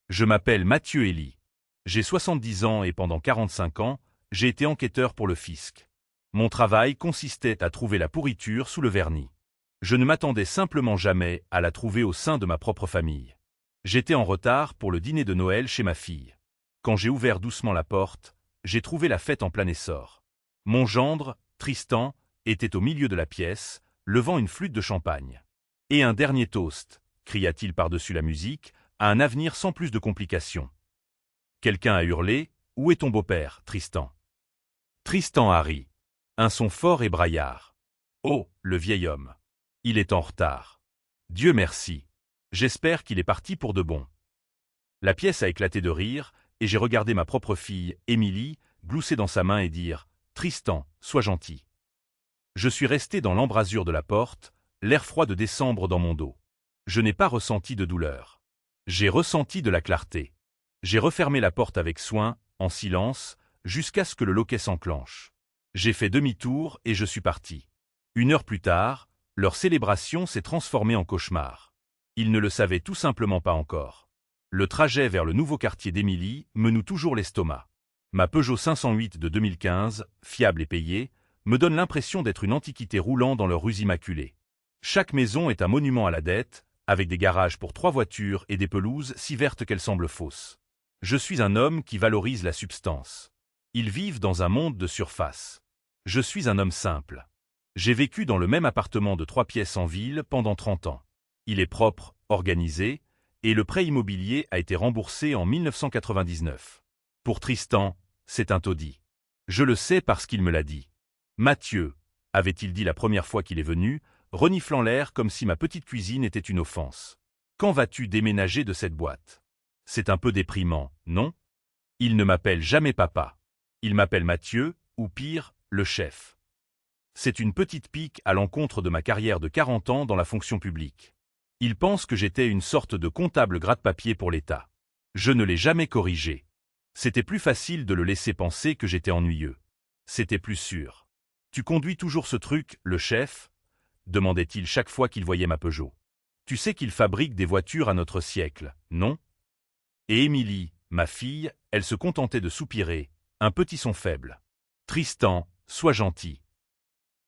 Je m'appelle Mathieu Elie. J'ai 70 ans et pendant 45 ans, j'ai été enquêteur pour le fisc. Mon travail consistait à trouver la pourriture sous le vernis. Je ne m'attendais simplement jamais à la trouver au sein de ma propre famille. J'étais en retard pour le dîner de Noël chez ma fille. Quand j'ai ouvert doucement la porte, j'ai trouvé la fête en plein essor. Mon gendre, Tristan, était au milieu de la pièce, levant une flûte de champagne. « Et un dernier toast !» cria-t-il par-dessus la musique, à un avenir sans plus de complications. Quelqu'un a hurlé « Où est ton beau-père, Tristan ?» Tristan a ri. Un son fort et braillard. « Oh, le vieil homme. Il est en retard. Dieu merci. J'espère qu'il est parti pour de bon. » La pièce a éclaté de rire, et j'ai regardé ma propre fille, Émilie, glousser dans sa main et dire « Tristan, sois gentil. » Je suis resté dans l'embrasure de la porte, l'air froid de décembre dans mon dos. Je n'ai pas ressenti de douleur. J'ai ressenti de la clarté. J'ai refermé la porte avec soin, en silence, jusqu'à ce que le loquet s'enclenche. J'ai fait demi-tour et je suis parti. 1 heure plus tard, leur célébration s'est transformée en cauchemar. Ils ne le savaient tout simplement pas encore. Le trajet vers le nouveau quartier d'Émilie me noue toujours l'estomac. Ma Peugeot 508 de 2015, fiable et payée, me donne l'impression d'être une antiquité roulant dans leurs rues immaculées. Chaque maison est un monument à la dette, avec des garages pour 3 voitures et des pelouses si vertes qu'elles semblent fausses. Je suis un homme qui valorise la substance. Ils vivent dans un monde de surface. Je suis un homme simple. J'ai vécu dans le même appartement de 3 pièces en ville pendant 30 ans. Il est propre, organisé, et le prêt immobilier a été remboursé en 1999. Pour Tristan, c'est un taudis. Je le sais parce qu'il me l'a dit. Mathieu, avait-il dit la première fois qu'il est venu, reniflant l'air comme si ma petite cuisine était une offense. Quand vas-tu déménager de cette boîte? C'est un peu déprimant, non? Il ne m'appelle jamais papa. Il m'appelle Mathieu, ou pire, le chef. C'est une petite pique à l'encontre de ma carrière de 40 ans dans la fonction publique. Il pense que j'étais une sorte de comptable gratte-papier pour l'État. Je ne l'ai jamais corrigé. C'était plus facile de le laisser penser que j'étais ennuyeux. C'était plus sûr. « Tu conduis toujours ce truc, le chef ?» demandait-il chaque fois qu'il voyait ma Peugeot. « Tu sais qu'il fabrique des voitures à notre siècle, non ?» Et Émilie, ma fille, elle se contentait de soupirer, un petit son faible. « Tristan, sois gentil. »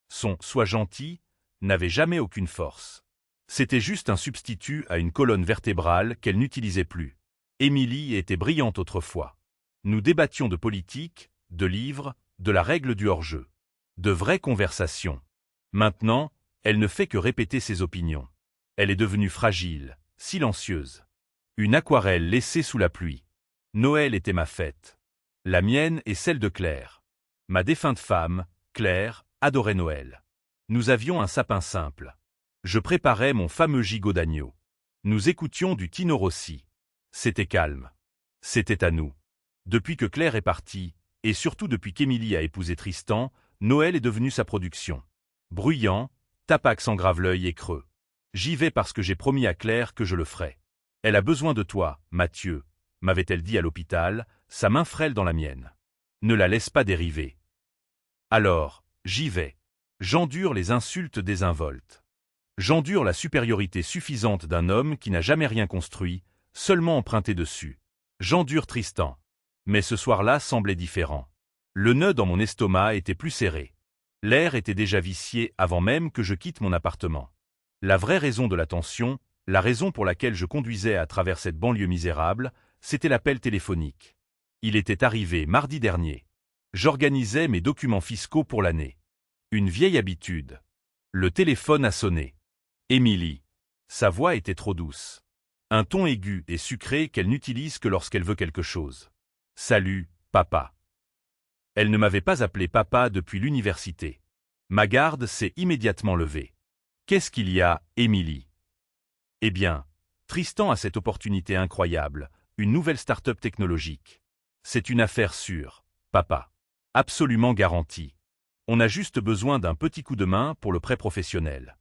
Son « sois gentil » n'avait jamais aucune force. C'était juste un substitut à une colonne vertébrale qu'elle n'utilisait plus. Émilie était brillante autrefois. Nous débattions de politique, de livres, de la règle du hors-jeu. De vraies conversations. Maintenant, elle ne fait que répéter ses opinions. Elle est devenue fragile, silencieuse. Une aquarelle laissée sous la pluie. Noël était ma fête. La mienne et celle de Claire. Ma défunte femme, Claire, adorait Noël. Nous avions un sapin simple. Je préparais mon fameux gigot d'agneau. Nous écoutions du Tino Rossi. C'était calme. C'était à nous. Depuis que Claire est partie, et surtout depuis qu'Émilie a épousé Tristan, Noël est devenu sa production. Bruyant, Tapax engrave l'œil et creux. J'y vais parce que j'ai promis à Claire que je le ferai. Elle a besoin de toi, Mathieu, m'avait-elle dit à l'hôpital, sa main frêle dans la mienne. Ne la laisse pas dériver. Alors, j'y vais. J'endure les insultes désinvoltes. J'endure la supériorité suffisante d'un homme qui n'a jamais rien construit, seulement emprunté dessus. J'endure Tristan. Mais ce soir-là semblait différent. Le nœud dans mon estomac était plus serré. L'air était déjà vicié avant même que je quitte mon appartement. La vraie raison de la tension, la raison pour laquelle je conduisais à travers cette banlieue misérable, c'était l'appel téléphonique. Il était arrivé mardi dernier. J'organisais mes documents fiscaux pour l'année. Une vieille habitude. Le téléphone a sonné. Émilie. Sa voix était trop douce. Un ton aigu et sucré qu'elle n'utilise que lorsqu'elle veut quelque chose. Salut, papa. Elle ne m'avait pas appelé papa depuis l'université. Ma garde s'est immédiatement levée. Qu'est-ce qu'il y a, Émilie? Eh bien, Tristan a cette opportunité incroyable, une nouvelle start-up technologique. C'est une affaire sûre, papa. Absolument garantie. On a juste besoin d'un petit coup de main pour le prêt professionnel.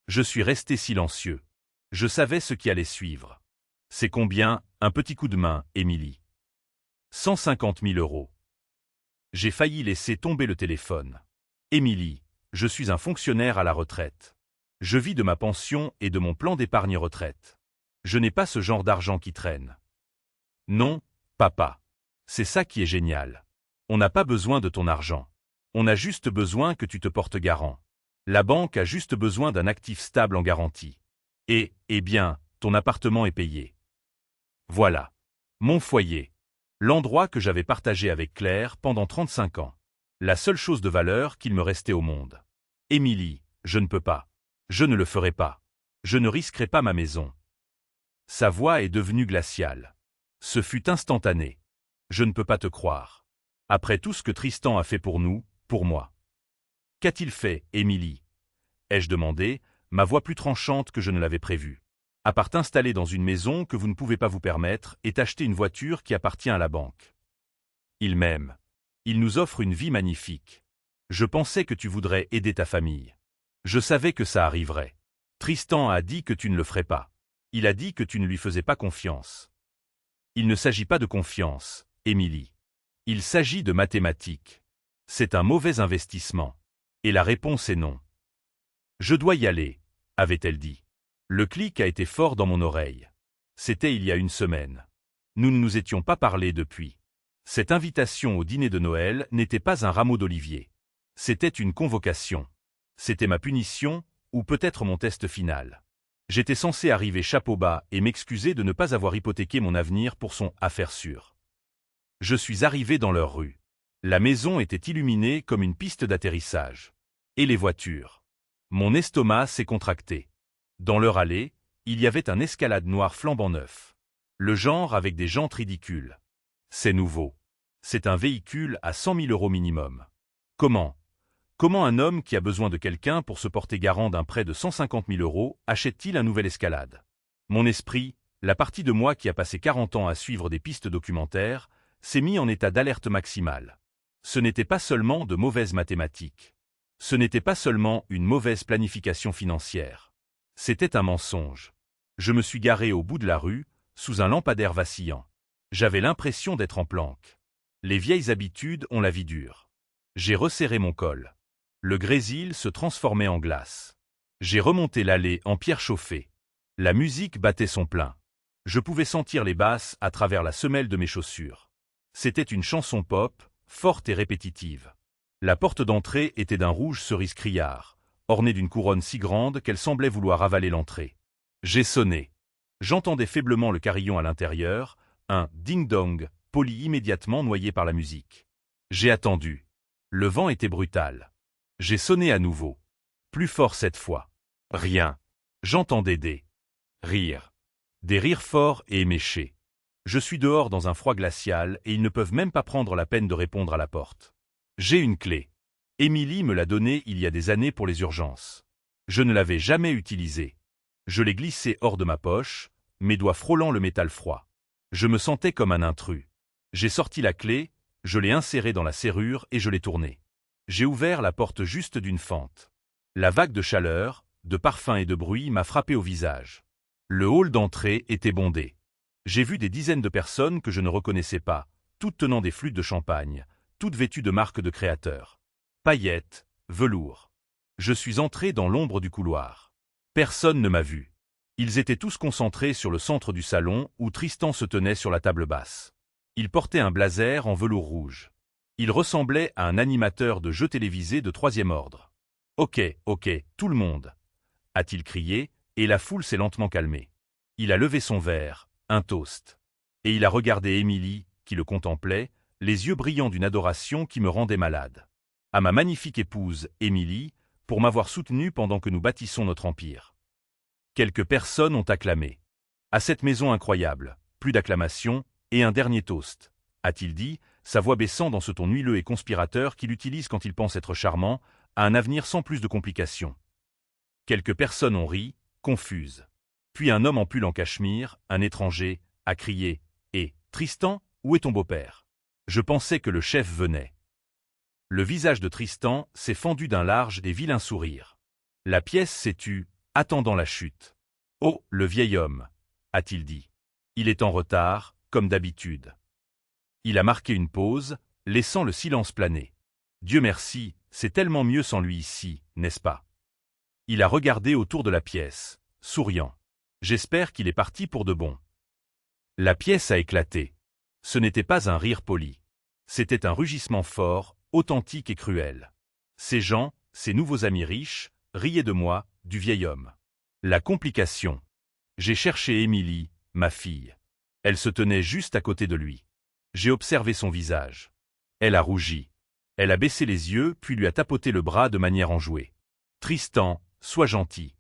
Je suis resté silencieux. Je savais ce qui allait suivre. C'est combien, un petit coup de main, Émilie? 150 000 €. J'ai failli laisser tomber le téléphone. Émilie, je suis un fonctionnaire à la retraite. Je vis de ma pension et de mon plan d'épargne retraite. Je n'ai pas ce genre d'argent qui traîne. Non, papa. C'est ça qui est génial. On n'a pas besoin de ton argent. On a juste besoin que tu te portes garant. La banque a juste besoin d'un actif stable en garantie. Et, eh bien, ton appartement est payé. Voilà. Mon foyer. L'endroit que j'avais partagé avec Claire pendant 35 ans. La seule chose de valeur qu'il me restait au monde. Émilie, je ne peux pas. Je ne le ferai pas. Je ne risquerai pas ma maison. Sa voix est devenue glaciale. Ce fut instantané. Je ne peux pas te croire. Après tout ce que Tristan a fait pour nous, pour moi. Qu'a-t-il fait, Émilie? Ai-je demandé, ma voix plus tranchante que je ne l'avais prévu. À part t'installer dans une maison que vous ne pouvez pas vous permettre et t'acheter une voiture qui appartient à la banque. Il m'aime. Il nous offre une vie magnifique. Je pensais que tu voudrais aider ta famille. Je savais que ça arriverait. Tristan a dit que tu ne le ferais pas. Il a dit que tu ne lui faisais pas confiance. Il ne s'agit pas de confiance, Émilie. Il s'agit de mathématiques. C'est un mauvais investissement. Et la réponse est non. Je dois y aller, avait-elle dit. Le clic a été fort dans mon oreille. C'était il y a une semaine. Nous ne nous étions pas parlé depuis. Cette invitation au dîner de Noël n'était pas un rameau d'olivier. C'était une convocation. C'était ma punition, ou peut-être mon test final. J'étais censé arriver chapeau bas et m'excuser de ne pas avoir hypothéqué mon avenir pour son « affaire sûre ». Je suis arrivé dans leur rue. La maison était illuminée comme une piste d'atterrissage. Et les voitures. Mon estomac s'est contracté. Dans leur allée, il y avait un escalade noir flambant neuf. Le genre avec des jantes ridicules. C'est nouveau. C'est un véhicule à 100 000 € minimum. Comment un homme qui a besoin de quelqu'un pour se porter garant d'un prêt de 150 000 € achète-t-il un nouvel escalade? Mon esprit, la partie de moi qui a passé 40 ans à suivre des pistes documentaires, s'est mis en état d'alerte maximale. Ce n'était pas seulement de mauvaises mathématiques. Ce n'était pas seulement une mauvaise planification financière. C'était un mensonge. Je me suis garé au bout de la rue, sous un lampadaire vacillant. J'avais l'impression d'être en planque. Les vieilles habitudes ont la vie dure. J'ai resserré mon col. Le grésil se transformait en glace. J'ai remonté l'allée en pierre chauffée. La musique battait son plein. Je pouvais sentir les basses à travers la semelle de mes chaussures. C'était une chanson pop, forte et répétitive. La porte d'entrée était d'un rouge cerise criard, ornée d'une couronne si grande qu'elle semblait vouloir avaler l'entrée. J'ai sonné. J'entendais faiblement le carillon à l'intérieur, un ding-dong, poli immédiatement noyé par la musique. J'ai attendu. Le vent était brutal. J'ai sonné à nouveau. Plus fort cette fois. Rien. J'entendais des rires. Des rires forts et éméchés. Je suis dehors dans un froid glacial et ils ne peuvent même pas prendre la peine de répondre à la porte. J'ai une clé. Émilie me l'a donnée il y a des années pour les urgences. Je ne l'avais jamais utilisée. Je l'ai glissée hors de ma poche, mes doigts frôlant le métal froid. Je me sentais comme un intrus. J'ai sorti la clé, je l'ai insérée dans la serrure et je l'ai tournée. J'ai ouvert la porte juste d'une fente. La vague de chaleur, de parfum et de bruit m'a frappé au visage. Le hall d'entrée était bondé. J'ai vu des dizaines de personnes que je ne reconnaissais pas, toutes tenant des flûtes de champagne, toutes vêtues de marques de créateurs. Paillettes, velours. Je suis entré dans l'ombre du couloir. Personne ne m'a vu. Ils étaient tous concentrés sur le centre du salon où Tristan se tenait sur la table basse. Il portait un blazer en velours rouge. Il ressemblait à un animateur de jeux télévisés de 3e ordre. « Ok, tout le monde !» a-t-il crié, et la foule s'est lentement calmée. Il a levé son verre, un toast. Et il a regardé Émilie, qui le contemplait, les yeux brillants d'une adoration qui me rendait malade. À ma magnifique épouse, Émilie, pour m'avoir soutenu pendant que nous bâtissons notre empire. Quelques personnes ont acclamé. À cette maison incroyable, plus d'acclamations, et un dernier toast, a-t-il dit, sa voix baissant dans ce ton huileux et conspirateur qu'il utilise quand il pense être charmant, à un avenir sans plus de complications. Quelques personnes ont ri, confuses. Puis un homme en pull en cachemire, un étranger, a crié « Hé, Tristan, où est ton beau-père » Je pensais que le chef venait. Le visage de Tristan s'est fendu d'un large et vilain sourire. La pièce s'est tue, attendant la chute. « Oh, le vieil homme » a-t-il dit. Il est en retard, comme d'habitude. Il a marqué une pause, laissant le silence planer. Dieu merci, c'est tellement mieux sans lui ici, n'est-ce pas? Il a regardé autour de la pièce, souriant. J'espère qu'il est parti pour de bon. La pièce a éclaté. Ce n'était pas un rire poli. C'était un rugissement fort, authentique et cruel. Ces gens, ces nouveaux amis riches, riaient de moi, du vieil homme. La complication. J'ai cherché Émilie, ma fille. Elle se tenait juste à côté de lui. J'ai observé son visage. Elle a rougi. Elle a baissé les yeux puis lui a tapoté le bras de manière enjouée. « Tristan, sois gentil. »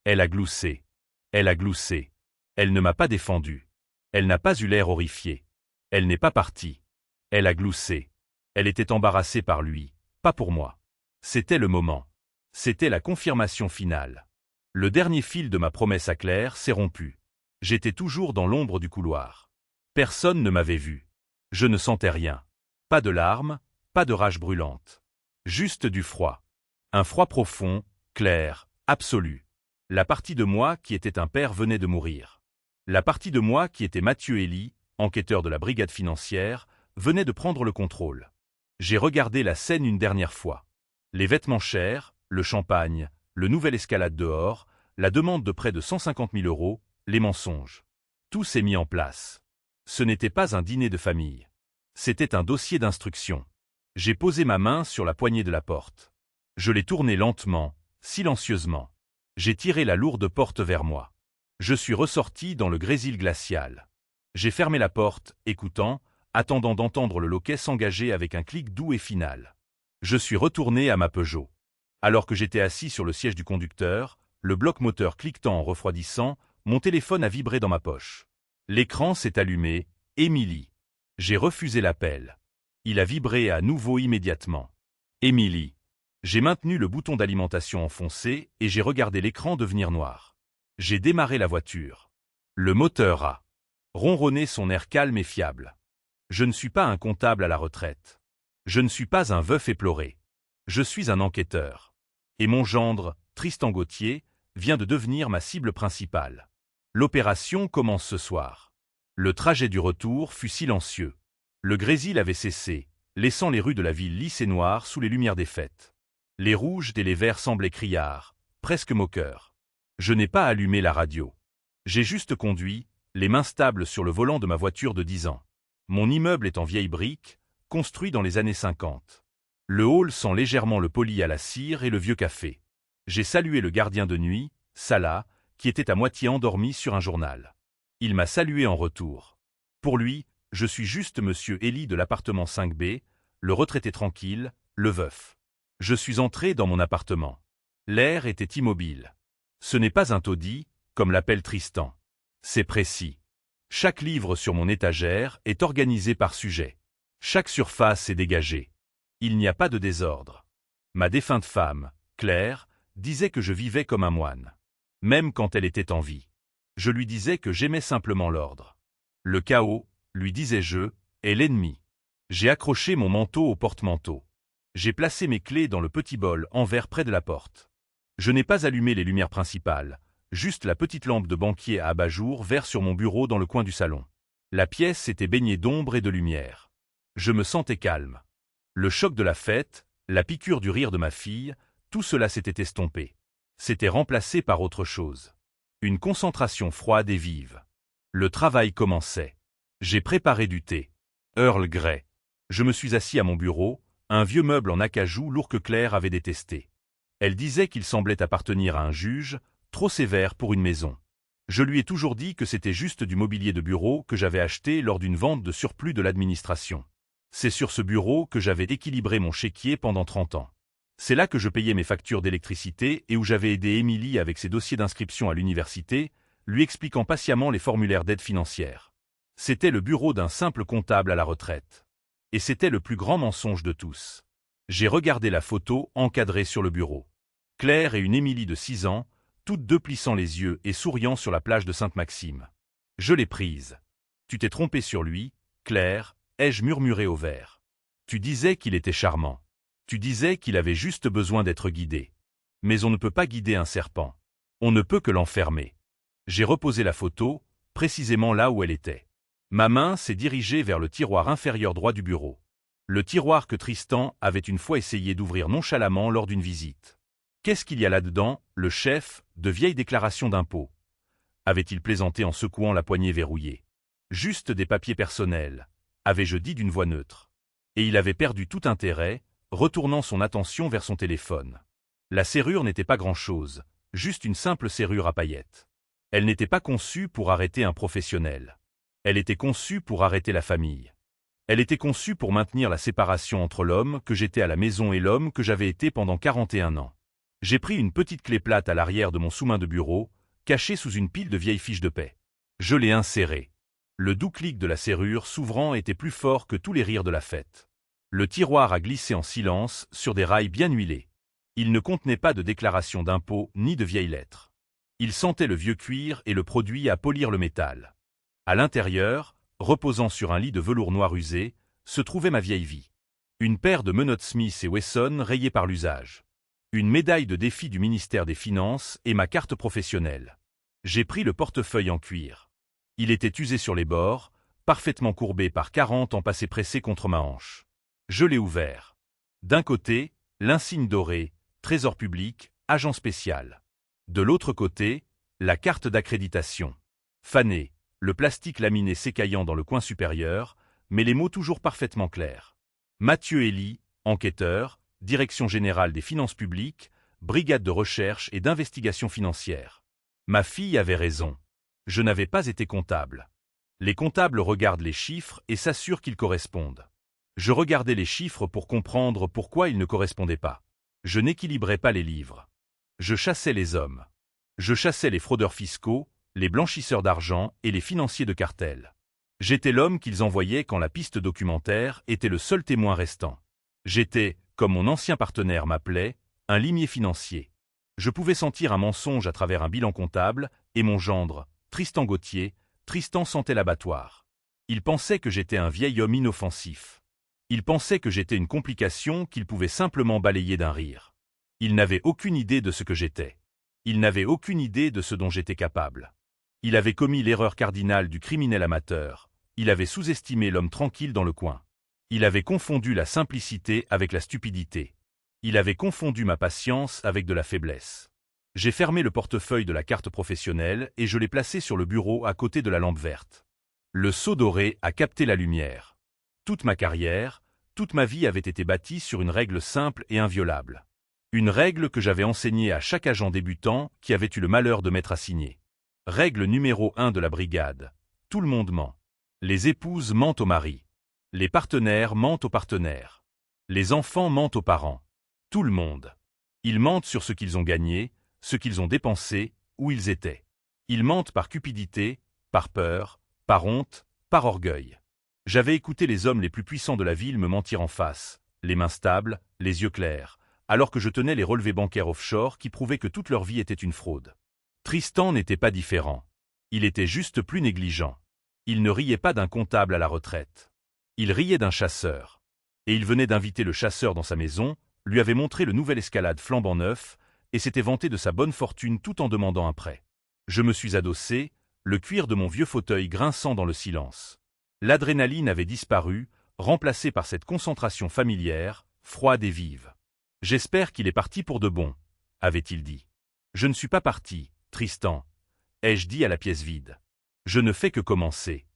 Elle a gloussé. Elle a gloussé. Elle ne m'a pas défendu. Elle n'a pas eu l'air horrifiée. Elle n'est pas partie. Elle a gloussé. Elle était embarrassée par lui, pas pour moi. C'était le moment. C'était la confirmation finale. Le dernier fil de ma promesse à Claire s'est rompu. J'étais toujours dans l'ombre du couloir. Personne ne m'avait vu. Je ne sentais rien. Pas de larmes, pas de rage brûlante. Juste du froid. Un froid profond, clair, absolu. La partie de moi qui était un père venait de mourir. La partie de moi qui était Mathieu Elie, enquêteur de la brigade financière, venait de prendre le contrôle. J'ai regardé la scène une dernière fois. Les vêtements chers, le champagne, le nouvel escalade dehors, la demande de près de 150 000 €, les mensonges. Tout s'est mis en place. Ce n'était pas un dîner de famille. C'était un dossier d'instruction. J'ai posé ma main sur la poignée de la porte. Je l'ai tournée lentement, silencieusement. J'ai tiré la lourde porte vers moi. Je suis ressorti dans le grésil glacial. J'ai fermé la porte, écoutant, attendant d'entendre le loquet s'engager avec un clic doux et final. Je suis retourné à ma Peugeot. Alors que j'étais assis sur le siège du conducteur, le bloc moteur cliquetant en refroidissant, mon téléphone a vibré dans ma poche. L'écran s'est allumé, Émilie. J'ai refusé l'appel. Il a vibré à nouveau immédiatement. Émilie. J'ai maintenu le bouton d'alimentation enfoncé et j'ai regardé l'écran devenir noir. J'ai démarré la voiture. Le moteur a ronronné son air calme et fiable. Je ne suis pas un comptable à la retraite. Je ne suis pas un veuf éploré. Je suis un enquêteur. Et mon gendre, Tristan Gauthier, vient de devenir ma cible principale. L'opération commence ce soir. Le trajet du retour fut silencieux. Le grésil avait cessé, laissant les rues de la ville lisses et noires sous les lumières des fêtes. Les rouges et les verts semblaient criards, presque moqueurs. Je n'ai pas allumé la radio. J'ai juste conduit, les mains stables sur le volant de ma voiture de 10 ans. Mon immeuble est en vieille brique, construit dans les années 50. Le hall sent légèrement le poli à la cire et le vieux café. J'ai salué le gardien de nuit, Salah, qui était à moitié endormi sur un journal. Il m'a salué en retour. Pour lui, je suis juste monsieur Elie de l'appartement 5B, le retraité tranquille, le veuf. Je suis entré dans mon appartement. L'air était immobile. Ce n'est pas un taudis, comme l'appelle Tristan. C'est précis. Chaque livre sur mon étagère est organisé par sujet. Chaque surface est dégagée. Il n'y a pas de désordre. Ma défunte femme, Claire, disait que je vivais comme un moine. Même quand elle était en vie. Je lui disais que j'aimais simplement l'ordre. Le chaos, lui disais-je, est l'ennemi. J'ai accroché mon manteau au porte-manteau. J'ai placé mes clés dans le petit bol en verre près de la porte. Je n'ai pas allumé les lumières principales, juste la petite lampe de banquier à abat-jour vert sur mon bureau dans le coin du salon. La pièce était baignée d'ombre et de lumière. Je me sentais calme. Le choc de la fête, la piqûre du rire de ma fille, tout cela s'était estompé. C'était remplacé par autre chose. Une concentration froide et vive. Le travail commençait. J'ai préparé du thé. Earl Grey. Je me suis assis à mon bureau, un vieux meuble en acajou lourd que Claire avait détesté. Elle disait qu'il semblait appartenir à un juge, trop sévère pour une maison. Je lui ai toujours dit que c'était juste du mobilier de bureau que j'avais acheté lors d'une vente de surplus de l'administration. C'est sur ce bureau que j'avais équilibré mon chéquier pendant 30 ans. C'est là que je payais mes factures d'électricité et où j'avais aidé Émilie avec ses dossiers d'inscription à l'université, lui expliquant patiemment les formulaires d'aide financière. C'était le bureau d'un simple comptable à la retraite. Et c'était le plus grand mensonge de tous. J'ai regardé la photo encadrée sur le bureau. Claire et une Émilie de 6 ans, toutes deux plissant les yeux et souriant sur la plage de Sainte-Maxime. Je l'ai prise. Tu t'es trompée sur lui, Claire, ai-je murmuré au verre. Tu disais qu'il était charmant. Tu disais qu'il avait juste besoin d'être guidé. Mais on ne peut pas guider un serpent. On ne peut que l'enfermer. J'ai reposé la photo, précisément là où elle était. Ma main s'est dirigée vers le tiroir inférieur droit du bureau. Le tiroir que Tristan avait une fois essayé d'ouvrir nonchalamment lors d'une visite. Qu'est-ce qu'il y a là-dedans, le chef, de vieilles déclarations d'impôts? Avait-il plaisanté en secouant la poignée verrouillée? Juste des papiers personnels, avais-je dit d'une voix neutre. Et il avait perdu tout intérêt, retournant son attention vers son téléphone. La serrure n'était pas grand-chose, juste une simple serrure à paillettes. Elle n'était pas conçue pour arrêter un professionnel. Elle était conçue pour arrêter la famille. Elle était conçue pour maintenir la séparation entre l'homme que j'étais à la maison et l'homme que j'avais été pendant 41 ans. J'ai pris une petite clé plate à l'arrière de mon sous-main de bureau, cachée sous une pile de vieilles fiches de paie. Je l'ai insérée. Le doux clic de la serrure s'ouvrant était plus fort que tous les rires de la fête. Le tiroir a glissé en silence sur des rails bien huilés. Il ne contenait pas de déclaration d'impôt ni de vieilles lettres. Il sentait le vieux cuir et le produit à polir le métal. À l'intérieur, reposant sur un lit de velours noir usé, se trouvait ma vieille vie. Une paire de menottes Smith et Wesson rayées par l'usage. Une médaille de défi du ministère des Finances et ma carte professionnelle. J'ai pris le portefeuille en cuir. Il était usé sur les bords, parfaitement courbé par 40 ans passés pressés contre ma hanche. Je l'ai ouvert. D'un côté, l'insigne doré, Trésor public, agent spécial. De l'autre côté, la carte d'accréditation. Fanée, le plastique laminé s'écaillant dans le coin supérieur, mais les mots toujours parfaitement clairs. Mathieu Elie, enquêteur, Direction générale des finances publiques, brigade de recherche et d'investigation financière. Ma fille avait raison. Je n'avais pas été comptable. Les comptables regardent les chiffres et s'assurent qu'ils correspondent. Je regardais les chiffres pour comprendre pourquoi ils ne correspondaient pas. Je n'équilibrais pas les livres. Je chassais les hommes. Je chassais les fraudeurs fiscaux, les blanchisseurs d'argent et les financiers de cartel. J'étais l'homme qu'ils envoyaient quand la piste documentaire était le seul témoin restant. J'étais, comme mon ancien partenaire m'appelait, un limier financier. Je pouvais sentir un mensonge à travers un bilan comptable, et mon gendre, Tristan Gauthier, Tristan sentait l'abattoir. Il pensait que j'étais un vieil homme inoffensif. Il pensait que j'étais une complication qu'il pouvait simplement balayer d'un rire. Il n'avait aucune idée de ce que j'étais. Il n'avait aucune idée de ce dont j'étais capable. Il avait commis l'erreur cardinale du criminel amateur. Il avait sous-estimé l'homme tranquille dans le coin. Il avait confondu la simplicité avec la stupidité. Il avait confondu ma patience avec de la faiblesse. J'ai fermé le portefeuille de la carte professionnelle et je l'ai placé sur le bureau à côté de la lampe verte. Le seau doré a capté la lumière. Toute ma carrière, toute ma vie avait été bâtie sur une règle simple et inviolable. Une règle que j'avais enseignée à chaque agent débutant qui avait eu le malheur de m'être assigné. Règle numéro 1 de la brigade. Tout le monde ment. Les épouses mentent aux maris. Les partenaires mentent aux partenaires. Les enfants mentent aux parents. Tout le monde. Ils mentent sur ce qu'ils ont gagné, ce qu'ils ont dépensé, où ils étaient. Ils mentent par cupidité, par peur, par honte, par orgueil. J'avais écouté les hommes les plus puissants de la ville me mentir en face, les mains stables, les yeux clairs, alors que je tenais les relevés bancaires offshore qui prouvaient que toute leur vie était une fraude. Tristan n'était pas différent. Il était juste plus négligent. Il ne riait pas d'un comptable à la retraite. Il riait d'un chasseur. Et il venait d'inviter le chasseur dans sa maison, lui avait montré le nouvel escalade flambant neuf, et s'était vanté de sa bonne fortune tout en demandant un prêt. Je me suis adossé, le cuir de mon vieux fauteuil grinçant dans le silence. L'adrénaline avait disparu, remplacée par cette concentration familière, froide et vive. « J'espère qu'il est parti pour de bon », avait-il dit. « Je ne suis pas parti, Tristan », ai-je dit à la pièce vide. « Je ne fais que commencer. »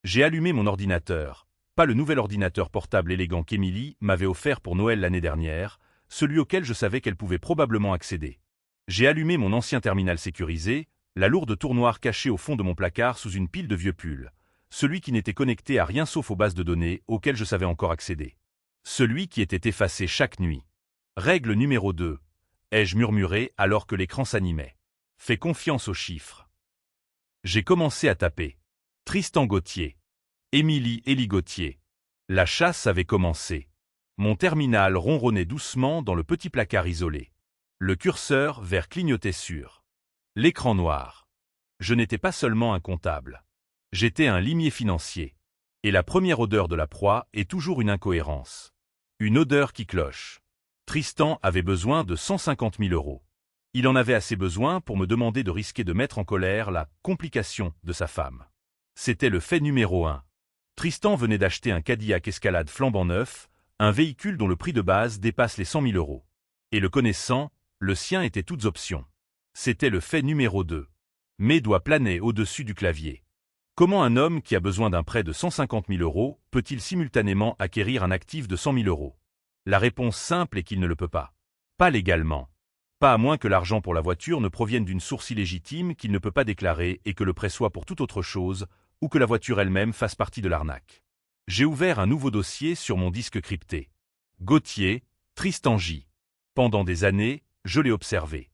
J'ai allumé mon ordinateur, pas le nouvel ordinateur portable élégant qu'Émilie m'avait offert pour Noël l'année dernière, celui auquel je savais qu'elle pouvait probablement accéder. J'ai allumé mon ancien terminal sécurisé, la lourde tour noire cachée au fond de mon placard sous une pile de vieux pulls, celui qui n'était connecté à rien sauf aux bases de données auxquelles je savais encore accéder. Celui qui était effacé chaque nuit. Règle numéro 2, ai-je murmuré alors que l'écran s'animait. Fais confiance aux chiffres. J'ai commencé à taper. Tristan Gauthier. Émilie Elie Gauthier. La chasse avait commencé. Mon terminal ronronnait doucement dans le petit placard isolé. Le curseur vert clignotait sur l'écran noir. Je n'étais pas seulement un comptable. J'étais un limier financier. Et la première odeur de la proie est toujours une incohérence. Une odeur qui cloche. Tristan avait besoin de 150 000 €. Il en avait assez besoin pour me demander de risquer de mettre en colère la complication de sa femme. C'était le fait numéro 1. Tristan venait d'acheter un Cadillac Escalade flambant neuf, un véhicule dont le prix de base dépasse les 100 000 €. Et le connaissant, le sien était toutes options. C'était le fait numéro 2. Mes doigts planaient au-dessus du clavier. Comment un homme qui a besoin d'un prêt de 150 000 € peut-il simultanément acquérir un actif de 100 000 €? La réponse simple est qu'il ne le peut pas. Pas légalement. Pas à moins que l'argent pour la voiture ne provienne d'une source illégitime qu'il ne peut pas déclarer et que le prêt soit pour toute autre chose, ou que la voiture elle-même fasse partie de l'arnaque. J'ai ouvert un nouveau dossier sur mon disque crypté. Gauthier, Tristan J. Pendant des années, je l'ai observé.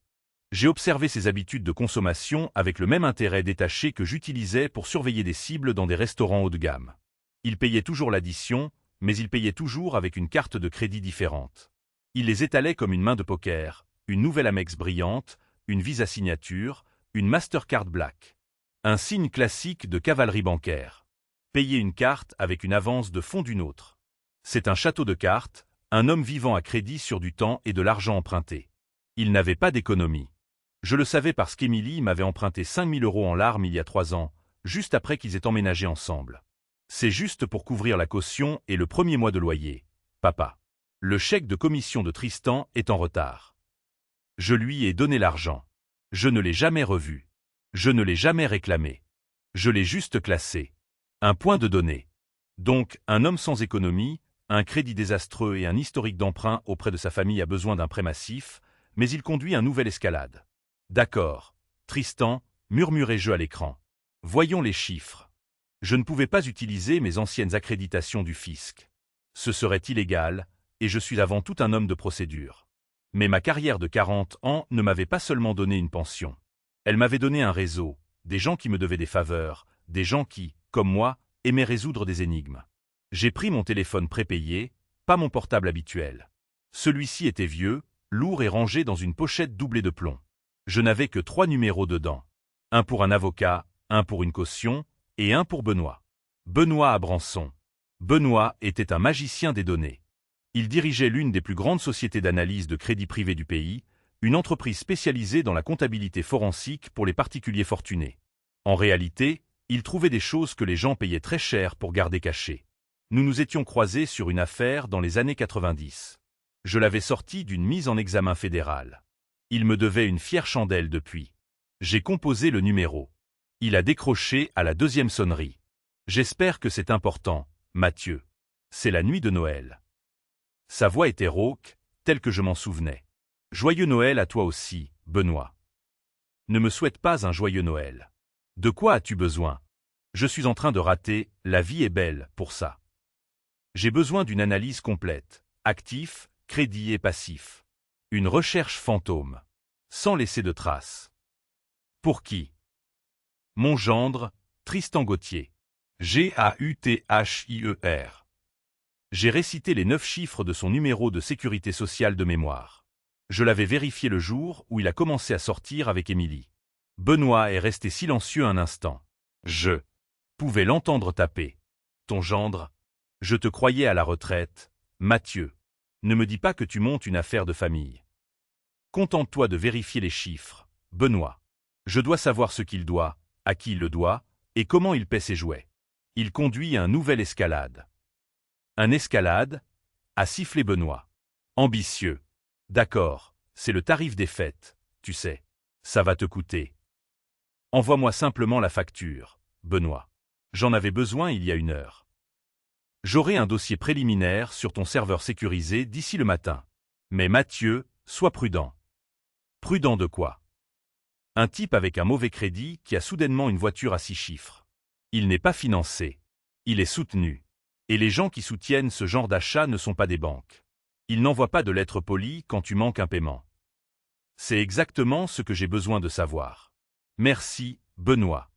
J'ai observé ses habitudes de consommation avec le même intérêt détaché que j'utilisais pour surveiller des cibles dans des restaurants haut de gamme. Il payait toujours l'addition, mais il payait toujours avec une carte de crédit différente. Il les étalait comme une main de poker, une nouvelle Amex brillante, une Visa signature, une Mastercard Black. Un signe classique de cavalerie bancaire. Payer une carte avec une avance de fonds d'une autre. C'est un château de cartes, un homme vivant à crédit sur du temps et de l'argent emprunté. Il n'avait pas d'économie. Je le savais parce qu'Émilie m'avait emprunté 5 000 € en larmes il y a 3 ans, juste après qu'ils aient emménagé ensemble. C'est juste pour couvrir la caution et le premier mois de loyer. Papa. Le chèque de commission de Tristan est en retard. Je lui ai donné l'argent. Je ne l'ai jamais revu. Je ne l'ai jamais réclamé. Je l'ai juste classé. Un point de données. Donc, un homme sans économie, un crédit désastreux et un historique d'emprunt auprès de sa famille a besoin d'un prêt massif, mais il conduit un nouvel escalade. D'accord, Tristan, murmurai-je à l'écran. Voyons les chiffres. Je ne pouvais pas utiliser mes anciennes accréditations du fisc. Ce serait illégal, et je suis avant tout un homme de procédure. Mais ma carrière de 40 ans ne m'avait pas seulement donné une pension. Elle m'avait donné un réseau, des gens qui me devaient des faveurs, des gens qui, comme moi, aimaient résoudre des énigmes. J'ai pris mon téléphone prépayé, pas mon portable habituel. Celui-ci était vieux, lourd et rangé dans une pochette doublée de plomb. Je n'avais que 3 numéros dedans. Un pour un avocat, un pour une caution, et un pour Benoît. Benoît Abrançon. Benoît était un magicien des données. Il dirigeait l'une des plus grandes sociétés d'analyse de crédit privé du pays, une entreprise spécialisée dans la comptabilité forensique pour les particuliers fortunés. En réalité, il trouvait des choses que les gens payaient très cher pour garder cachées. Nous nous étions croisés sur une affaire dans les années 90. Je l'avais sorti d'une mise en examen fédérale. Il me devait une fière chandelle depuis. J'ai composé le numéro. Il a décroché à la 2e sonnerie. J'espère que c'est important, Mathieu. C'est la nuit de Noël. Sa voix était rauque, telle que je m'en souvenais. Joyeux Noël à toi aussi, Benoît. Ne me souhaite pas un joyeux Noël. De quoi as-tu besoin? Je suis en train de rater, la vie est belle, pour ça. J'ai besoin d'une analyse complète, actif, crédit et passif. Une recherche fantôme. Sans laisser de traces. Pour qui? Mon gendre, Tristan Gauthier. G-A-U-T-H-I-E-R. J'ai récité les 9 chiffres de son numéro de sécurité sociale de mémoire. Je l'avais vérifié le jour où il a commencé à sortir avec Émilie. Benoît est resté silencieux un instant. Je pouvais l'entendre taper. Ton gendre? Je te croyais à la retraite, Mathieu. Ne me dis pas que tu montes une affaire de famille. Contente-toi de vérifier les chiffres, Benoît. Je dois savoir ce qu'il doit, à qui il le doit, et comment il paie ses jouets. Il conduit un nouvel escalade. Un escalade? A sifflé Benoît. Ambitieux. D'accord, c'est le tarif des fêtes, tu sais. Ça va te coûter. Envoie-moi simplement la facture, Benoît. J'en avais besoin il y a 1 heure. J'aurai un dossier préliminaire sur ton serveur sécurisé d'ici le matin. Mais Mathieu, sois prudent. Prudent de quoi? Un type avec un mauvais crédit qui a soudainement une voiture à 6 chiffres. Il n'est pas financé. Il est soutenu. Et les gens qui soutiennent ce genre d'achat ne sont pas des banques. Ils n'envoient pas de lettres polies quand tu manques un paiement. C'est exactement ce que j'ai besoin de savoir. Merci, Benoît.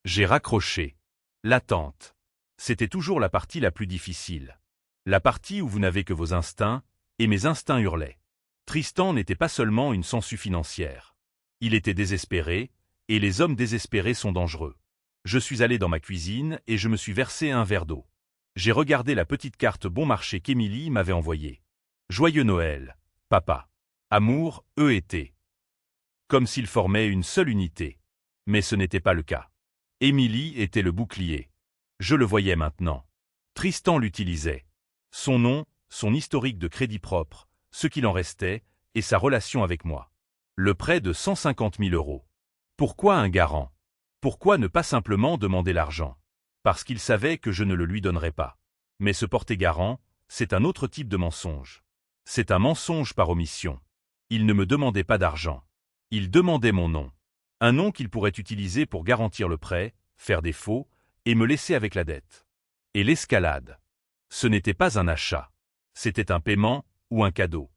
J'ai raccroché. L'attente. C'était toujours la partie la plus difficile. La partie où vous n'avez que vos instincts, et mes instincts hurlaient. Tristan n'était pas seulement une sangsue financière. Il était désespéré, et les hommes désespérés sont dangereux. Je suis allé dans ma cuisine et je me suis versé un verre d'eau. J'ai regardé la petite carte bon marché qu'Émilie m'avait envoyée. Joyeux Noël, papa. Amour, E&T. Comme s'ils formaient une seule unité. Mais ce n'était pas le cas. Émilie était le bouclier. Je le voyais maintenant. Tristan l'utilisait. Son nom, son historique de crédit propre, ce qu'il en restait, et sa relation avec moi. Le prêt de 150 000 €. Pourquoi un garant? Pourquoi ne pas simplement demander l'argent? Parce qu'il savait que je ne le lui donnerais pas. Mais se porter garant, c'est un autre type de mensonge. C'est un mensonge par omission. Il ne me demandait pas d'argent. Il demandait mon nom. Un nom qu'il pourrait utiliser pour garantir le prêt, faire défaut, et me laisser avec la dette. Et l'escalade. Ce n'était pas un achat. C'était un paiement ou un cadeau.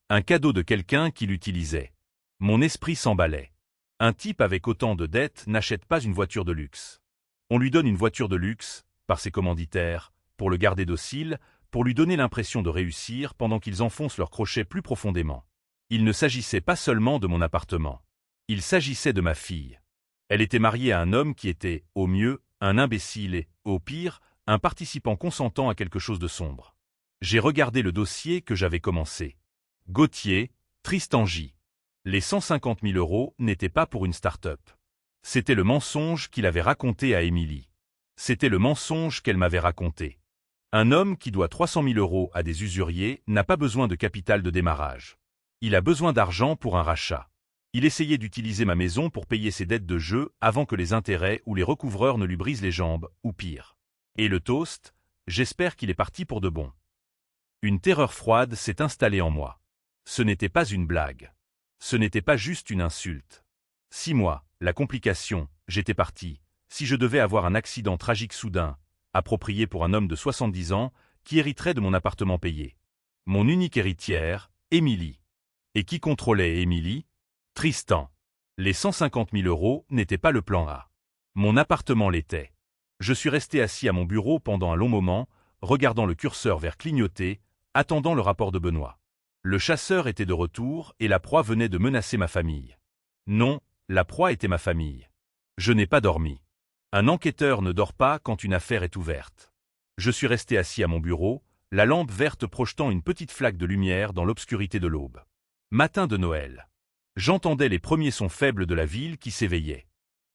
Un cadeau de quelqu'un qui l'utilisait. Mon esprit s'emballait. Un type avec autant de dettes n'achète pas une voiture de luxe. On lui donne une voiture de luxe, par ses commanditaires, pour le garder docile, pour lui donner l'impression de réussir pendant qu'ils enfoncent leur crochet plus profondément. Il ne s'agissait pas seulement de mon appartement. Il s'agissait de ma fille. Elle était mariée à un homme qui était, au mieux, un imbécile et, au pire, un participant consentant à quelque chose de sombre. J'ai regardé le dossier que j'avais commencé. Gauthier, Tristan J. Les 150 000 € n'étaient pas pour une start-up. C'était le mensonge qu'il avait raconté à Émilie. C'était le mensonge qu'elle m'avait raconté. Un homme qui doit 300 000 € à des usuriers n'a pas besoin de capital de démarrage. Il a besoin d'argent pour un rachat. Il essayait d'utiliser ma maison pour payer ses dettes de jeu avant que les intérêts ou les recouvreurs ne lui brisent les jambes, ou pire. Et le toast, j'espère qu'il est parti pour de bon. Une terreur froide s'est installée en moi. Ce n'était pas une blague. Ce n'était pas juste une insulte. 6 mois, la complication, j'étais parti. Si je devais avoir un accident tragique soudain, approprié pour un homme de 70 ans, qui hériterait de mon appartement payé. Mon unique héritière, Émilie. Et qui contrôlait Émilie? Tristan. Les 150 000 € n'étaient pas le plan A. Mon appartement l'était. Je suis resté assis à mon bureau pendant un long moment, regardant le curseur vers clignoter, attendant le rapport de Benoît. Le chasseur était de retour et la proie venait de menacer ma famille. Non, la proie était ma famille. Je n'ai pas dormi. Un enquêteur ne dort pas quand une affaire est ouverte. Je suis resté assis à mon bureau, la lampe verte projetant une petite flaque de lumière dans l'obscurité de l'aube. Matin de Noël. J'entendais les premiers sons faibles de la ville qui s'éveillaient.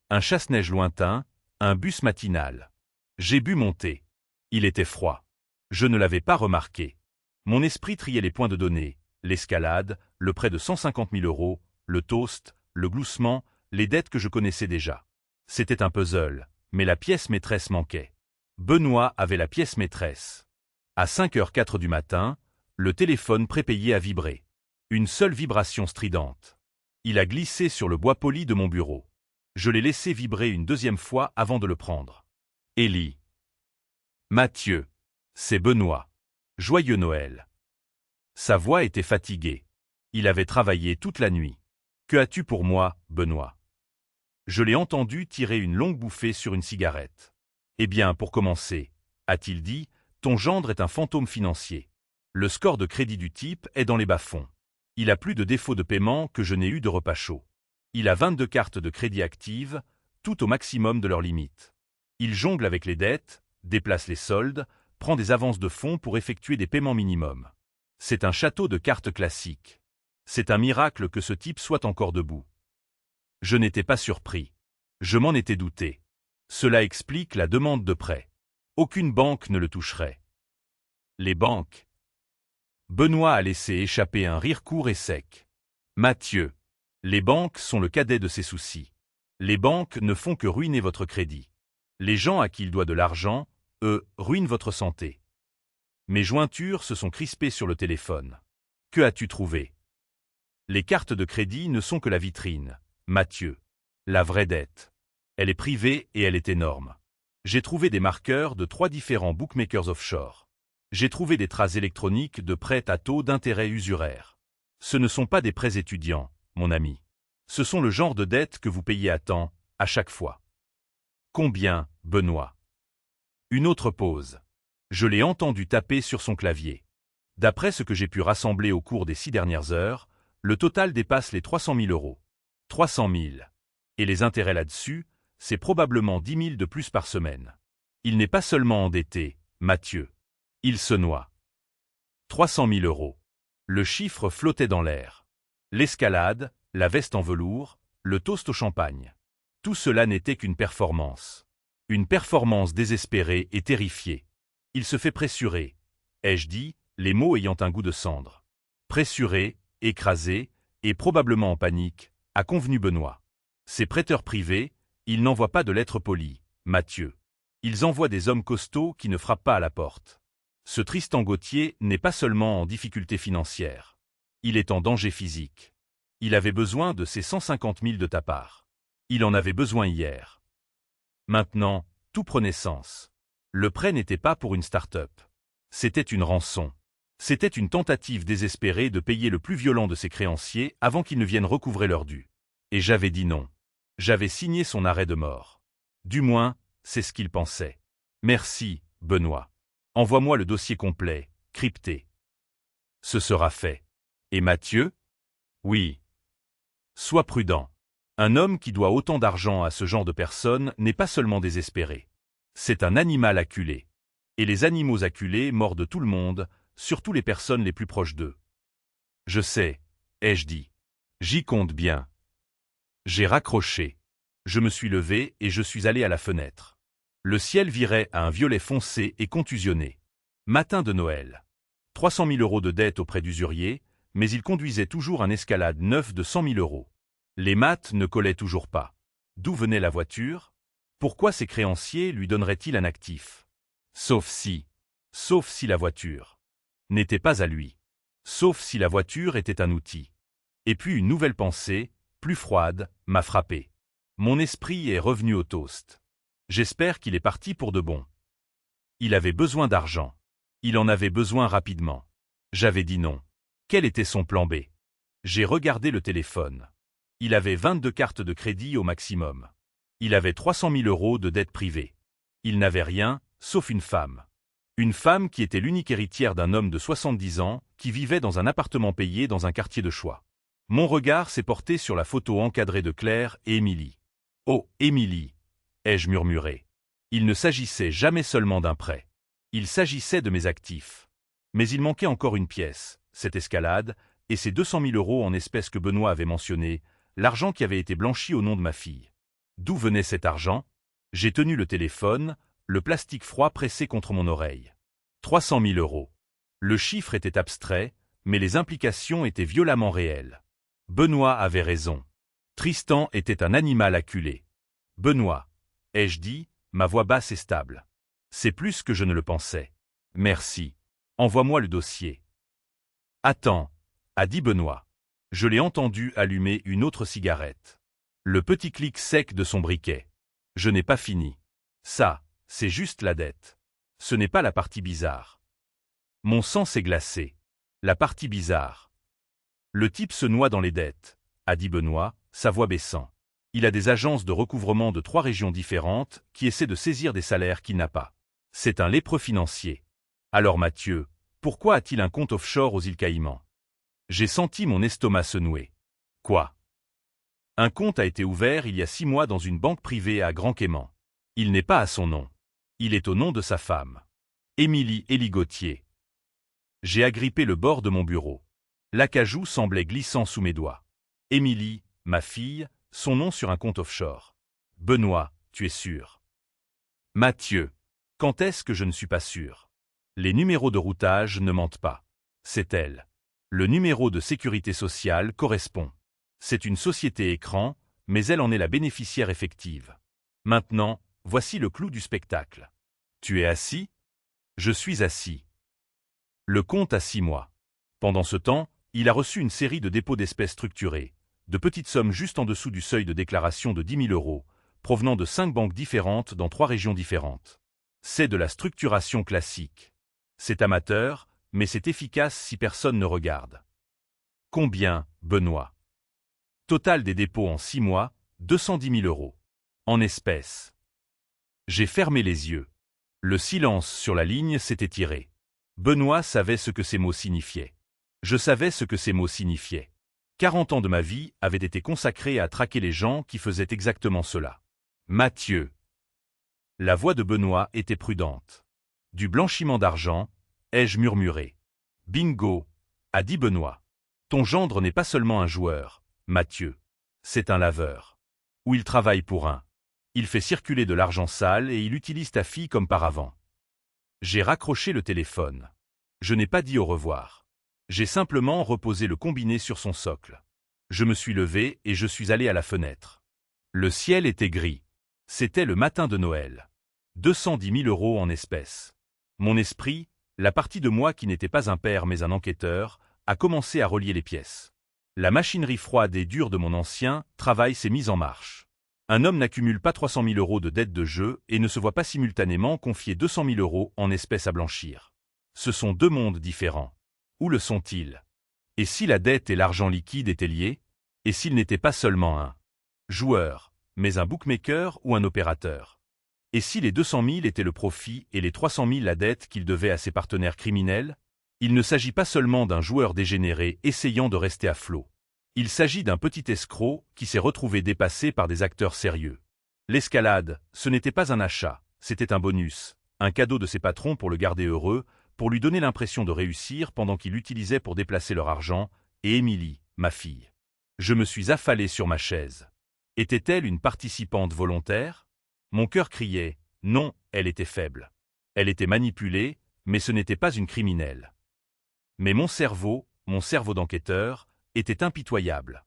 Un chasse-neige lointain, un bus matinal. J'ai bu mon thé. Il était froid. Je ne l'avais pas remarqué. Mon esprit triait les points de données, l'escalade, le prêt de 150 000 €, le toast, le gloussement, les dettes que je connaissais déjà. C'était un puzzle, mais la pièce maîtresse manquait. Benoît avait la pièce maîtresse. À 5h04 du matin, le téléphone prépayé a vibré. Une seule vibration stridente. Il a glissé sur le bois poli de mon bureau. Je l'ai laissé vibrer une deuxième fois avant de le prendre. Élie. Mathieu. C'est Benoît. Joyeux Noël. Sa voix était fatiguée. Il avait travaillé toute la nuit. Que as-tu pour moi, Benoît? Je l'ai entendu tirer une longue bouffée sur une cigarette. Eh bien, pour commencer, a-t-il dit, ton gendre est un fantôme financier. Le score de crédit du type est dans les bas-fonds. Il a plus de défauts de paiement que je n'ai eu de repas chaud. Il a 22 cartes de crédit actives, tout au maximum de leurs limites. Il jongle avec les dettes, déplace les soldes, prend des avances de fonds pour effectuer des paiements minimums. C'est un château de cartes classique. C'est un miracle que ce type soit encore debout. Je n'étais pas surpris. Je m'en étais douté. Cela explique la demande de prêt. Aucune banque ne le toucherait. Les banques. Benoît a laissé échapper un rire court et sec. Mathieu. Les banques sont le cadet de ses soucis. Les banques ne font que ruiner votre crédit. Les gens à qui il doit de l'argent, eux, ruinent votre santé. Mes jointures se sont crispées sur le téléphone. Que as-tu trouvé? Les cartes de crédit ne sont que la vitrine, Mathieu. La vraie dette. Elle est privée et elle est énorme. J'ai trouvé des marqueurs de 3 différents bookmakers offshore. J'ai trouvé des traces électroniques de prêts à taux d'intérêt usuraires. Ce ne sont pas des prêts étudiants, mon ami. Ce sont le genre de dettes que vous payez à temps, à chaque fois. Combien, Benoît? Une autre pause. Je l'ai entendu taper sur son clavier. D'après ce que j'ai pu rassembler au cours des 6 dernières heures, le total dépasse les 300 000 €. 300 000. Et les intérêts là-dessus, c'est probablement 10 000 de plus par semaine. Il n'est pas seulement endetté, Mathieu. Il se noie. 300 000 €. Le chiffre flottait dans l'air. L'escalade, la veste en velours, le toast au champagne. Tout cela n'était qu'une performance. Une performance désespérée et terrifiée. Il se fait pressurer, ai-je dit, les mots ayant un goût de cendre. Pressuré, écrasé, et probablement en panique, a convenu Benoît. Ses prêteurs privés, Ils n'envoient pas de lettres polies, Mathieu. Ils envoient des hommes costauds qui ne frappent pas à la porte. Ce Tristan Gauthier n'est pas seulement en difficulté financière. Il est en danger physique. Il avait besoin de ces 150 000 de ta part. Il en avait besoin hier. Maintenant, tout prenait sens. Le prêt n'était pas pour une start-up. C'était une rançon. C'était une tentative désespérée de payer le plus violent de ses créanciers avant qu'ils ne viennent recouvrer leur dû. Et j'avais dit non. J'avais signé son arrêt de mort. Du moins, c'est ce qu'il pensait. Merci, Benoît. Envoie-moi le dossier complet, crypté. Ce sera fait. Et Mathieu? Oui. Sois prudent. Un homme qui doit autant d'argent à ce genre de personnes n'est pas seulement désespéré. C'est un animal acculé. Et les animaux acculés mordent tout le monde, surtout les personnes les plus proches d'eux. Je sais, ai-je dit. J'y compte bien. J'ai raccroché. Je me suis levé et je suis allé à la fenêtre. Le ciel virait à un violet foncé et contusionné. Matin de Noël. 300 000 € de dette auprès d'usurier, mais il conduisait toujours un escalade neuf de 100 000 €. Les maths ne collaient toujours pas. D'où venait la voiture? Pourquoi ses créanciers lui donneraient-ils un actif? Sauf si la voiture n'était pas à lui. Sauf si la voiture était un outil. Et puis une nouvelle pensée, plus froide, m'a frappé. Mon esprit est revenu au toast. J'espère qu'il est parti pour de bon. Il avait besoin d'argent. Il en avait besoin rapidement. J'avais dit non. Quel était son plan B? J'ai regardé le téléphone. Il avait 22 cartes de crédit au maximum. Il avait 300 000 € de dette privée. Il n'avait rien, sauf une femme. Une femme qui était l'unique héritière d'un homme de 70 ans qui vivait dans un appartement payé dans un quartier de choix. Mon regard s'est porté sur la photo encadrée de Claire et Émilie. Oh, Émilie, ai-je murmuré. Il ne s'agissait jamais seulement d'un prêt. Il s'agissait de mes actifs. Mais il manquait encore une pièce, cette escalade, et ces 200 000 € en espèces que Benoît avait mentionné, l'argent qui avait été blanchi au nom de ma fille. D'où venait cet argent? J'ai tenu le téléphone, le plastique froid pressé contre mon oreille. 300 000 €. Le chiffre était abstrait, mais les implications étaient violemment réelles. Benoît avait raison. Tristan était un animal acculé. Benoît, ai-je dit, ma voix basse et stable. C'est plus que je ne le pensais. Merci. Envoie-moi le dossier. Attends, a dit Benoît. Je l'ai entendu allumer une autre cigarette. Le petit clic sec de son briquet. Je n'ai pas fini. Ça, c'est juste la dette. Ce n'est pas la partie bizarre. Mon sang s'est glacé. La partie bizarre. Le type se noie dans les dettes, a dit Benoît, sa voix baissant. Il a des agences de recouvrement de 3 régions différentes qui essaient de saisir des salaires qu'il n'a pas. C'est un lépreux financier. Alors Mathieu, pourquoi a-t-il un compte offshore aux îles Caïmans? J'ai senti mon estomac se nouer. Quoi? Un compte a été ouvert il y a 6 mois dans une banque privée à Grand Cayman. Il n'est pas à son nom. Il est au nom de sa femme. Émilie Gauthier. J'ai agrippé le bord de mon bureau. L'acajou semblait glissant sous mes doigts. Émilie, ma fille, son nom sur un compte offshore. Benoît, tu es sûr? Mathieu, quand est-ce que je ne suis pas sûr? Les numéros de routage ne mentent pas. C'est elle. Le numéro de sécurité sociale correspond. C'est une société écran, mais elle en est la bénéficiaire effective. Maintenant, voici le clou du spectacle. Tu es assis? Je suis assis. Le compte a 6 mois. Pendant ce temps, il a reçu une série de dépôts d'espèces structurés, de petites sommes juste en dessous du seuil de déclaration de 10 000 €, provenant de 5 banques différentes dans 3 régions différentes. C'est de la structuration classique. C'est amateur, mais c'est efficace si personne ne regarde. Combien, Benoît? Total des dépôts en 6 mois, 210 000 €. En espèces. J'ai fermé les yeux. Le silence sur la ligne s'est étiré. Benoît savait ce que ces mots signifiaient. Je savais ce que ces mots signifiaient. 40 ans de ma vie avaient été consacrés à traquer les gens qui faisaient exactement cela. Mathieu. La voix de Benoît était prudente. Du blanchiment d'argent, ai-je murmuré. Bingo, a dit Benoît. Ton gendre n'est pas seulement un joueur, Mathieu. C'est un laveur. Ou il travaille pour un. Il fait circuler de l'argent sale et il utilise ta fille comme paravent. J'ai raccroché le téléphone. Je n'ai pas dit au revoir. J'ai simplement reposé le combiné sur son socle. Je me suis levé et je suis allé à la fenêtre. Le ciel était gris. C'était le matin de Noël. 210 000 € en espèces. Mon esprit, la partie de moi qui n'était pas un père mais un enquêteur, a commencé à relier les pièces. La machinerie froide et dure de mon ancien travail s'est mise en marche. Un homme n'accumule pas 300 000 € de dettes de jeu et ne se voit pas simultanément confier 200 000 € en espèces à blanchir. Ce sont deux mondes différents. Où le sont-ils? Et si la dette et l'argent liquide étaient liés? Et s'il n'était pas seulement un joueur, mais un bookmaker ou un opérateur? Et si les 200 000 étaient le profit et les 300 000 la dette qu'il devait à ses partenaires criminels? Il ne s'agit pas seulement d'un joueur dégénéré essayant de rester à flot. Il s'agit d'un petit escroc qui s'est retrouvé dépassé par des acteurs sérieux. L'escalade, ce n'était pas un achat, c'était un bonus, un cadeau de ses patrons pour le garder heureux, pour lui donner l'impression de réussir pendant qu'il l'utilisait pour déplacer leur argent, et Émilie, ma fille. Je me suis affalé sur ma chaise. Était-elle une participante volontaire? Mon cœur criait, non, elle était faible. Elle était manipulée, mais ce n'était pas une criminelle. Mais mon cerveau d'enquêteur, était impitoyable.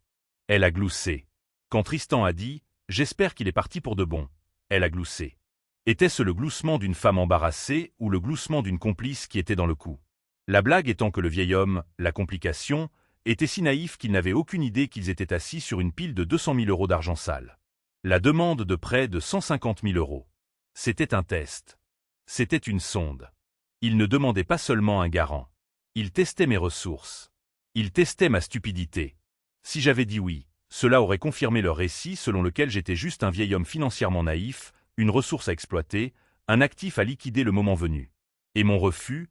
Elle a gloussé. Quand Tristan a dit « J'espère qu'il est parti pour de bon », elle a gloussé. Était-ce le gloussement d'une femme embarrassée ou le gloussement d'une complice qui était dans le coup? La blague étant que le vieil homme, la complication, était si naïf qu'il n'avait aucune idée qu'ils étaient assis sur une pile de 200 000 € d'argent sale. La demande de près de 150 000 €. C'était un test. C'était une sonde. Il ne demandait pas seulement un garant. Il testait mes ressources. Il testait ma stupidité. Si j'avais dit oui, cela aurait confirmé leur récit selon lequel j'étais juste un vieil homme financièrement naïf, une ressource à exploiter, un actif à liquider le moment venu. Et mon refus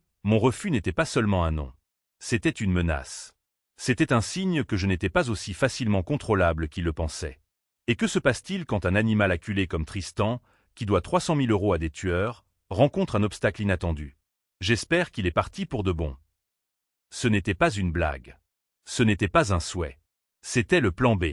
n'était pas seulement un non. C'était une menace. C'était un signe que je n'étais pas aussi facilement contrôlable qu'il le pensait. Et que se passe-t-il quand un animal acculé comme Tristan, qui doit 300 000 € à des tueurs, rencontre un obstacle inattendu? J'espère qu'il est parti pour de bon. Ce n'était pas une blague. Ce n'était pas un souhait. C'était le plan B.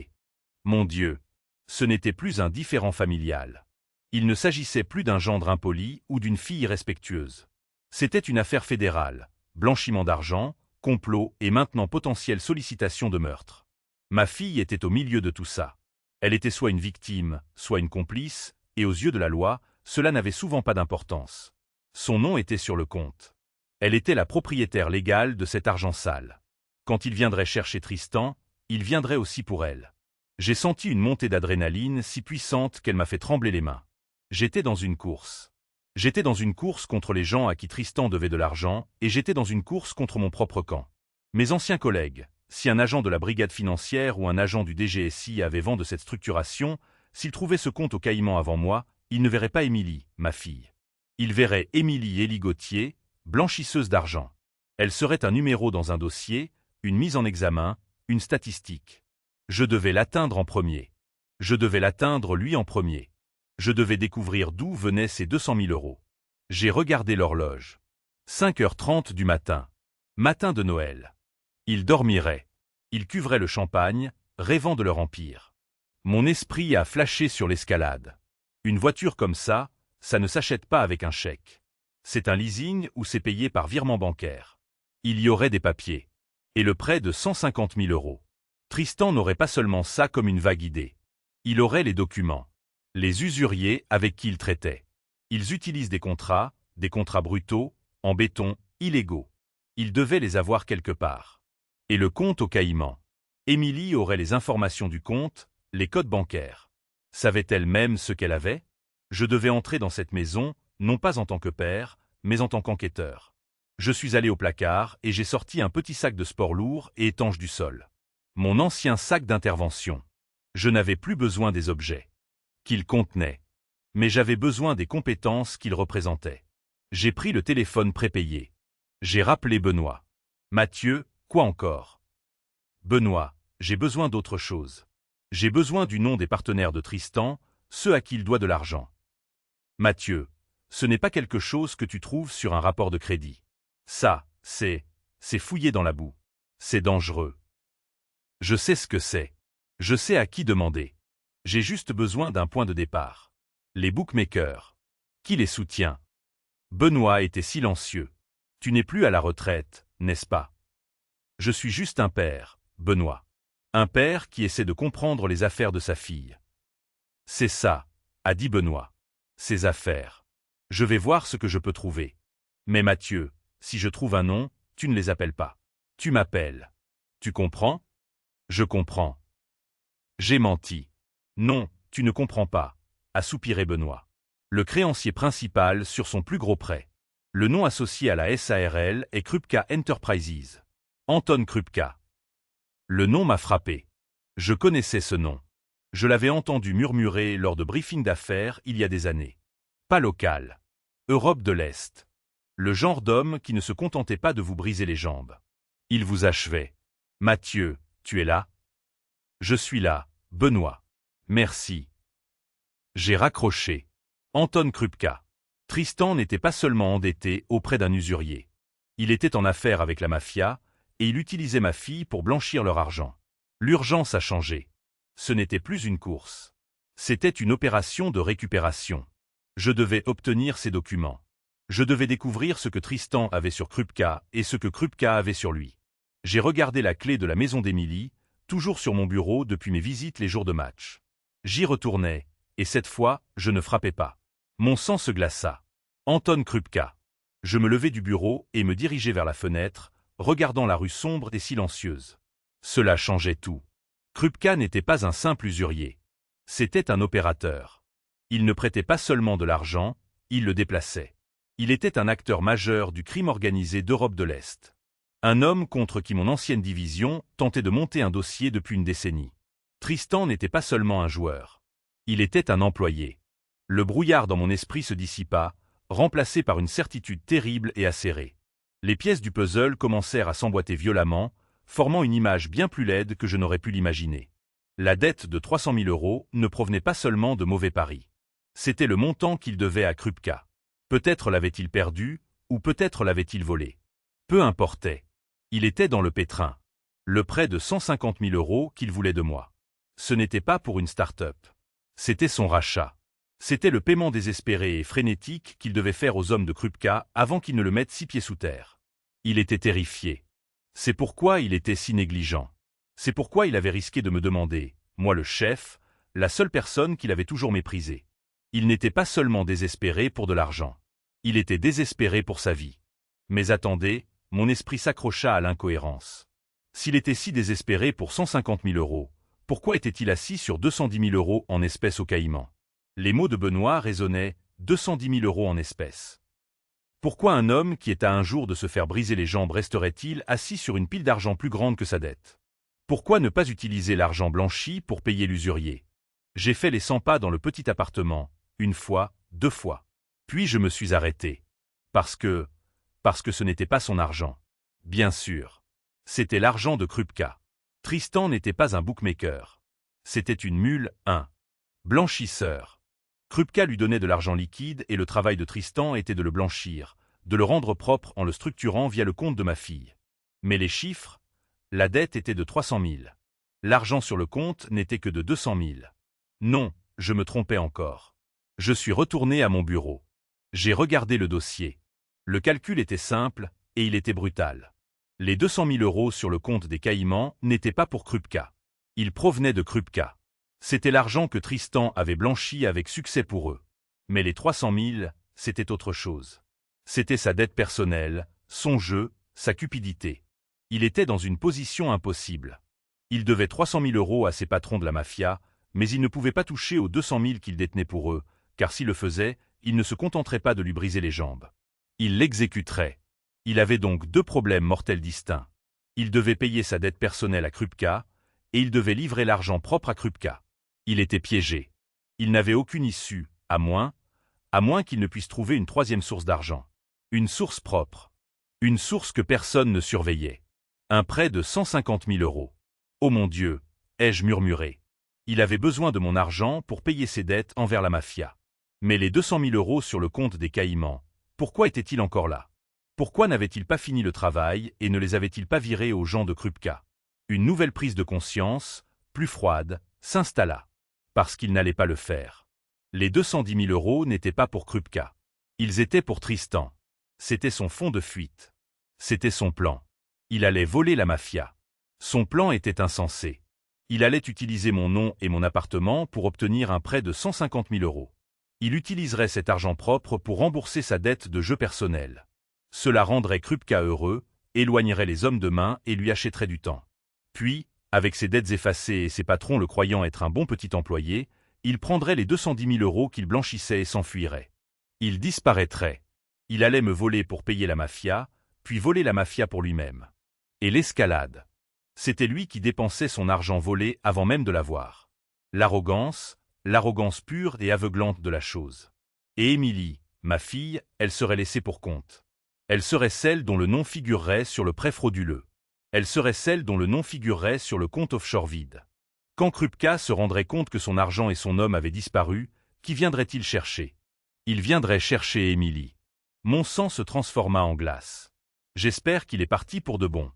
Mon Dieu, ce n'était plus un différend familial. Il ne s'agissait plus d'un gendre impoli ou d'une fille irrespectueuse. C'était une affaire fédérale, blanchiment d'argent, complot et maintenant potentielle sollicitation de meurtre. Ma fille était au milieu de tout ça. Elle était soit une victime, soit une complice, et aux yeux de la loi, cela n'avait souvent pas d'importance. Son nom était sur le compte. Elle était la propriétaire légale de cet argent sale. Quand il viendrait chercher Tristan, il viendrait aussi pour elle. J'ai senti une montée d'adrénaline si puissante qu'elle m'a fait trembler les mains. J'étais dans une course. J'étais dans une course contre les gens à qui Tristan devait de l'argent, et j'étais dans une course contre mon propre camp. Mes anciens collègues, si un agent de la brigade financière ou un agent du DGSI avait vent de cette structuration, s'il trouvait ce compte au Caïman avant moi, il ne verrait pas Émilie, ma fille. Il verrait Émilie Gauthier, blanchisseuse d'argent. Elle serait un numéro dans un dossier, une mise en examen, une statistique. Je devais l'atteindre en premier. Je devais l'atteindre lui en premier. Je devais découvrir d'où venaient ces 200 000 €. J'ai regardé l'horloge. 5h30 du matin. Matin de Noël. Ils dormiraient. Ils cuveraient le champagne, rêvant de leur empire. Mon esprit a flashé sur l'escalade. Une voiture comme ça ne s'achète pas avec un chèque. C'est un leasing ou c'est payé par virement bancaire. Il y aurait des papiers. Et le prêt de 150 000 €. Tristan n'aurait pas seulement ça comme une vague idée. Il aurait les documents. Les usuriers avec qui il traitait. Ils utilisent des contrats brutaux, en béton, illégaux. Il devait les avoir quelque part. Et le compte au Caïman. Émilie aurait les informations du compte, les codes bancaires. Savait-elle même ce qu'elle avait? Je devais entrer dans cette maison, non pas en tant que père, mais en tant qu'enquêteur. Je suis allé au placard et j'ai sorti un petit sac de sport lourd et étanche du sol. Mon ancien sac d'intervention. Je n'avais plus besoin des objets qu'il contenait, mais j'avais besoin des compétences qu'il représentait. J'ai pris le téléphone prépayé. J'ai rappelé Benoît. Mathieu, quoi encore? Benoît, j'ai besoin d'autre chose. J'ai besoin du nom des partenaires de Tristan, ceux à qui il doit de l'argent. Mathieu, ce n'est pas quelque chose que tu trouves sur un rapport de crédit. Ça, c'est fouiller dans la boue. C'est dangereux. Je sais ce que c'est. Je sais à qui demander. J'ai juste besoin d'un point de départ. Les bookmakers. Qui les soutient? Benoît était silencieux. Tu n'es plus à la retraite, n'est-ce pas? Je suis juste un père, Benoît. Un père qui essaie de comprendre les affaires de sa fille. C'est ça, a dit Benoît. Ses affaires. Je vais voir ce que je peux trouver. Mais Mathieu, si je trouve un nom, tu ne les appelles pas. Tu m'appelles. Tu comprends? Je comprends. J'ai menti. Non, tu ne comprends pas, a soupiré Benoît. Le créancier principal sur son plus gros prêt. Le nom associé à la SARL est Krupka Enterprises. Anton Krupka. Le nom m'a frappé. Je connaissais ce nom. Je l'avais entendu murmurer lors de briefings d'affaires il y a des années. Pas local. Europe de l'Est. Le genre d'homme qui ne se contentait pas de vous briser les jambes. Il vous achevait. Mathieu, tu es là? Je suis là, Benoît. Merci. J'ai raccroché. Anton Krupka. Tristan n'était pas seulement endetté auprès d'un usurier. Il était en affaire avec la mafia, et il utilisait ma fille pour blanchir leur argent. L'urgence a changé. Ce n'était plus une course. C'était une opération de récupération. Je devais obtenir ces documents. Je devais découvrir ce que Tristan avait sur Krupka et ce que Krupka avait sur lui. J'ai regardé la clé de la maison d'Émilie, toujours sur mon bureau depuis mes visites les jours de match. J'y retournais, et cette fois, je ne frappais pas. Mon sang se glaça. Anton Krupka. Je me levai du bureau et me dirigeai vers la fenêtre, regardant la rue sombre et silencieuse. Cela changeait tout. Krupka n'était pas un simple usurier. C'était un opérateur. Il ne prêtait pas seulement de l'argent, il le déplaçait. Il était un acteur majeur du crime organisé d'Europe de l'Est. Un homme contre qui mon ancienne division tentait de monter un dossier depuis une décennie. Tristan n'était pas seulement un joueur. Il était un employé. Le brouillard dans mon esprit se dissipa, remplacé par une certitude terrible et acérée. Les pièces du puzzle commencèrent à s'emboîter violemment, formant une image bien plus laide que je n'aurais pu l'imaginer. La dette de 300 000 € ne provenait pas seulement de mauvais paris. C'était le montant qu'il devait à Krupka. Peut-être l'avait-il perdu, ou peut-être l'avait-il volé. Peu importait. Il était dans le pétrin. Le prêt de 150 000 € qu'il voulait de moi. Ce n'était pas pour une start-up. C'était son rachat. C'était le paiement désespéré et frénétique qu'il devait faire aux hommes de Krupka avant qu'ils ne le mettent 6 pieds sous terre. Il était terrifié. C'est pourquoi il était si négligent. C'est pourquoi il avait risqué de me demander, moi le chef, la seule personne qu'il avait toujours méprisée. Il n'était pas seulement désespéré pour de l'argent. Il était désespéré pour sa vie. Mais attendez, mon esprit s'accrocha à l'incohérence. S'il était si désespéré pour 150 000 €, pourquoi était-il assis sur 210 000 € en espèces au Caïman? Les mots de Benoît résonnaient, 210 000 € en espèces. Pourquoi un homme qui est à un jour de se faire briser les jambes resterait-il assis sur une pile d'argent plus grande que sa dette? Pourquoi ne pas utiliser l'argent blanchi pour payer l'usurier? J'ai fait les 100 pas dans le petit appartement, une fois, 2 fois. Puis je me suis arrêté. Parce que ce n'était pas son argent. Bien sûr. C'était l'argent de Krupka. Tristan n'était pas un bookmaker. C'était une mule, un blanchisseur. Krupka lui donnait de l'argent liquide et le travail de Tristan était de le blanchir, de le rendre propre en le structurant via le compte de ma fille. Mais les chiffres? La dette était de 300 000. L'argent sur le compte n'était que de 200 000. Non, je me trompais encore. Je suis retourné à mon bureau. J'ai regardé le dossier. Le calcul était simple et il était brutal. Les 200 000 € sur le compte des Caïmans n'étaient pas pour Krupka. Ils provenaient de Krupka. C'était l'argent que Tristan avait blanchi avec succès pour eux. Mais les 300 000, c'était autre chose. C'était sa dette personnelle, son jeu, sa cupidité. Il était dans une position impossible. Il devait 300 000 € à ses patrons de la mafia, mais il ne pouvait pas toucher aux 200 000 qu'il détenait pour eux, car s'il le faisait, il ne se contenterait pas de lui briser les jambes. Il l'exécuterait. Il avait donc 2 problèmes mortels distincts. Il devait payer sa dette personnelle à Krupka, et il devait livrer l'argent propre à Krupka. Il était piégé. Il n'avait aucune issue, à moins qu'il ne puisse trouver une 3e source d'argent. Une source propre. Une source que personne ne surveillait. Un prêt de 150 000 €. Oh mon Dieu, ai-je murmuré. Il avait besoin de mon argent pour payer ses dettes envers la mafia. Mais les 200 000 € sur le compte des Caïmans, pourquoi étaient-ils encore là? Pourquoi n'avait-il pas fini le travail et ne les avait-il pas virés aux gens de Krupka? Une nouvelle prise de conscience, plus froide, s'installa. Parce qu'il n'allait pas le faire. Les 210 000 € n'étaient pas pour Krupka. Ils étaient pour Tristan. C'était son fond de fuite. C'était son plan. Il allait voler la mafia. Son plan était insensé. Il allait utiliser mon nom et mon appartement pour obtenir un prêt de 150 000 euros. Il utiliserait cet argent propre pour rembourser sa dette de jeu personnel. Cela rendrait Krupka heureux, éloignerait les hommes de main et lui achèterait du temps. Puis, avec ses dettes effacées et ses patrons le croyant être un bon petit employé, il prendrait les 210 000 euros qu'il blanchissait et s'enfuirait. Il disparaîtrait. Il allait me voler pour payer la mafia, puis voler la mafia pour lui-même. Et l'escalade. C'était lui qui dépensait son argent volé avant même de l'avoir. L'arrogance pure et aveuglante de la chose. Et Émilie, ma fille, elle serait laissée pour compte. Elle serait celle dont le nom figurerait sur le prêt frauduleux. Elle serait celle dont le nom figurerait sur le compte offshore vide. Quand Krupka se rendrait compte que son argent et son homme avaient disparu, qui viendrait-il chercher? Il viendrait chercher Émilie. Mon sang se transforma en glace. J'espère qu'il est parti pour de bon.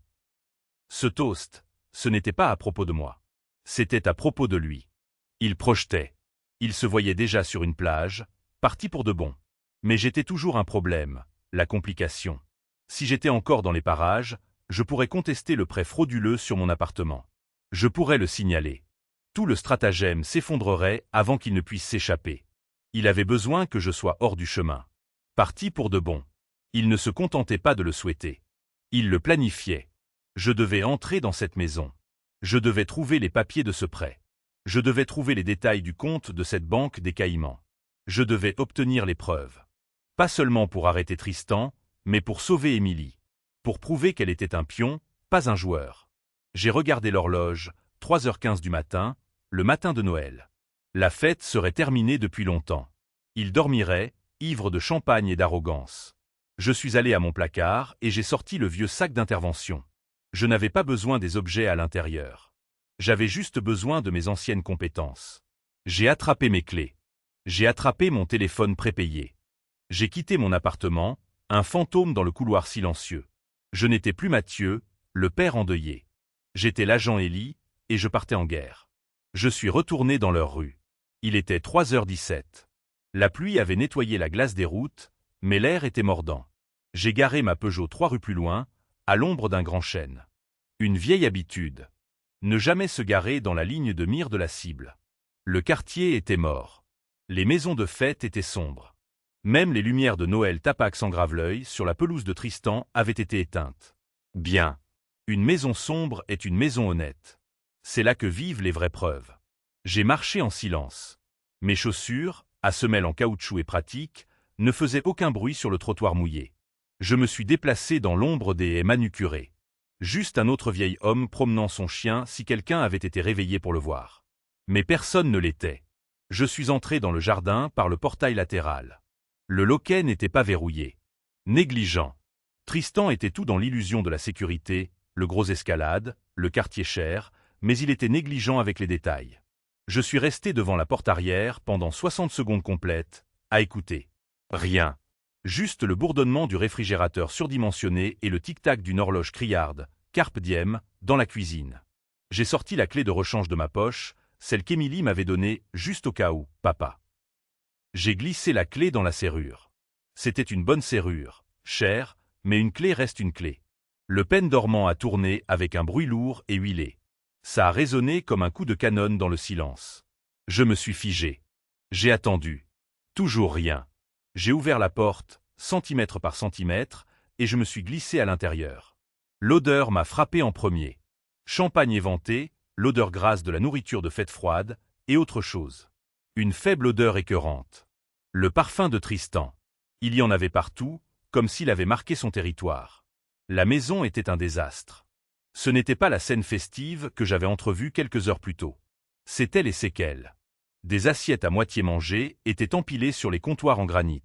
Ce toast, ce n'était pas à propos de moi. C'était à propos de lui. Il projetait. Il se voyait déjà sur une plage, parti pour de bon. Mais j'étais toujours un problème, la complication. Si j'étais encore dans les parages, je pourrais contester le prêt frauduleux sur mon appartement. Je pourrais le signaler. Tout le stratagème s'effondrerait avant qu'il ne puisse s'échapper. Il avait besoin que je sois hors du chemin. Parti pour de bon. Il ne se contentait pas de le souhaiter. Il le planifiait. Je devais entrer dans cette maison. Je devais trouver les papiers de ce prêt. Je devais trouver les détails du compte de cette banque des Caïmans. Je devais obtenir les preuves. Pas seulement pour arrêter Tristan, mais pour sauver Émilie. Pour prouver qu'elle était un pion, pas un joueur. J'ai regardé l'horloge, 3h15 du matin, le matin de Noël. La fête serait terminée depuis longtemps. Il dormirait, ivre de champagne et d'arrogance. Je suis allé à mon placard et j'ai sorti le vieux sac d'intervention. Je n'avais pas besoin des objets à l'intérieur. J'avais juste besoin de mes anciennes compétences. J'ai attrapé mes clés. J'ai attrapé mon téléphone prépayé. J'ai quitté mon appartement, un fantôme dans le couloir silencieux. Je n'étais plus Mathieu, le père endeuillé. J'étais l'agent Élie, et je partais en guerre. Je suis retourné dans leur rue. Il était 3h17. La pluie avait nettoyé la glace des routes, mais l'air était mordant. J'ai garé ma Peugeot 3 rues plus loin, à l'ombre d'un grand chêne. Une vieille habitude. Ne jamais se garer dans la ligne de mire de la cible. Le quartier était mort. Les maisons de fête étaient sombres. Même les lumières de Noël Tapax en grave-l'œil sur la pelouse de Tristan avaient été éteintes. Bien. Une maison sombre est une maison honnête. C'est là que vivent les vraies preuves. J'ai marché en silence. Mes chaussures, à semelles en caoutchouc et pratiques, ne faisaient aucun bruit sur le trottoir mouillé. Je me suis déplacé dans l'ombre des haies manucurées. Juste un autre vieil homme promenant son chien si quelqu'un avait été réveillé pour le voir. Mais personne ne l'était. Je suis entré dans le jardin par le portail latéral. Le loquet n'était pas verrouillé. Négligent. Tristan était tout dans l'illusion de la sécurité, le gros escalade, le quartier cher, mais il était négligent avec les détails. Je suis resté devant la porte arrière pendant 60 secondes complètes, à écouter. Rien. Juste le bourdonnement du réfrigérateur surdimensionné et le tic-tac d'une horloge criarde, Carpe Diem, dans la cuisine. J'ai sorti la clé de rechange de ma poche, celle qu'Émilie m'avait donnée juste au cas où, papa. J'ai glissé la clé dans la serrure. C'était une bonne serrure, chère, mais une clé reste une clé. Le pêne dormant a tourné avec un bruit lourd et huilé. Ça a résonné comme un coup de canon dans le silence. Je me suis figé. J'ai attendu. Toujours rien. J'ai ouvert la porte, centimètre par centimètre, et je me suis glissé à l'intérieur. L'odeur m'a frappé en premier. Champagne éventé, l'odeur grasse de la nourriture de fête froide, et autre chose. Une faible odeur écœurante. Le parfum de Tristan. Il y en avait partout, comme s'il avait marqué son territoire. La maison était un désastre. Ce n'était pas la scène festive que j'avais entrevue quelques heures plus tôt. C'étaient les séquelles. Des assiettes à moitié mangées étaient empilées sur les comptoirs en granit.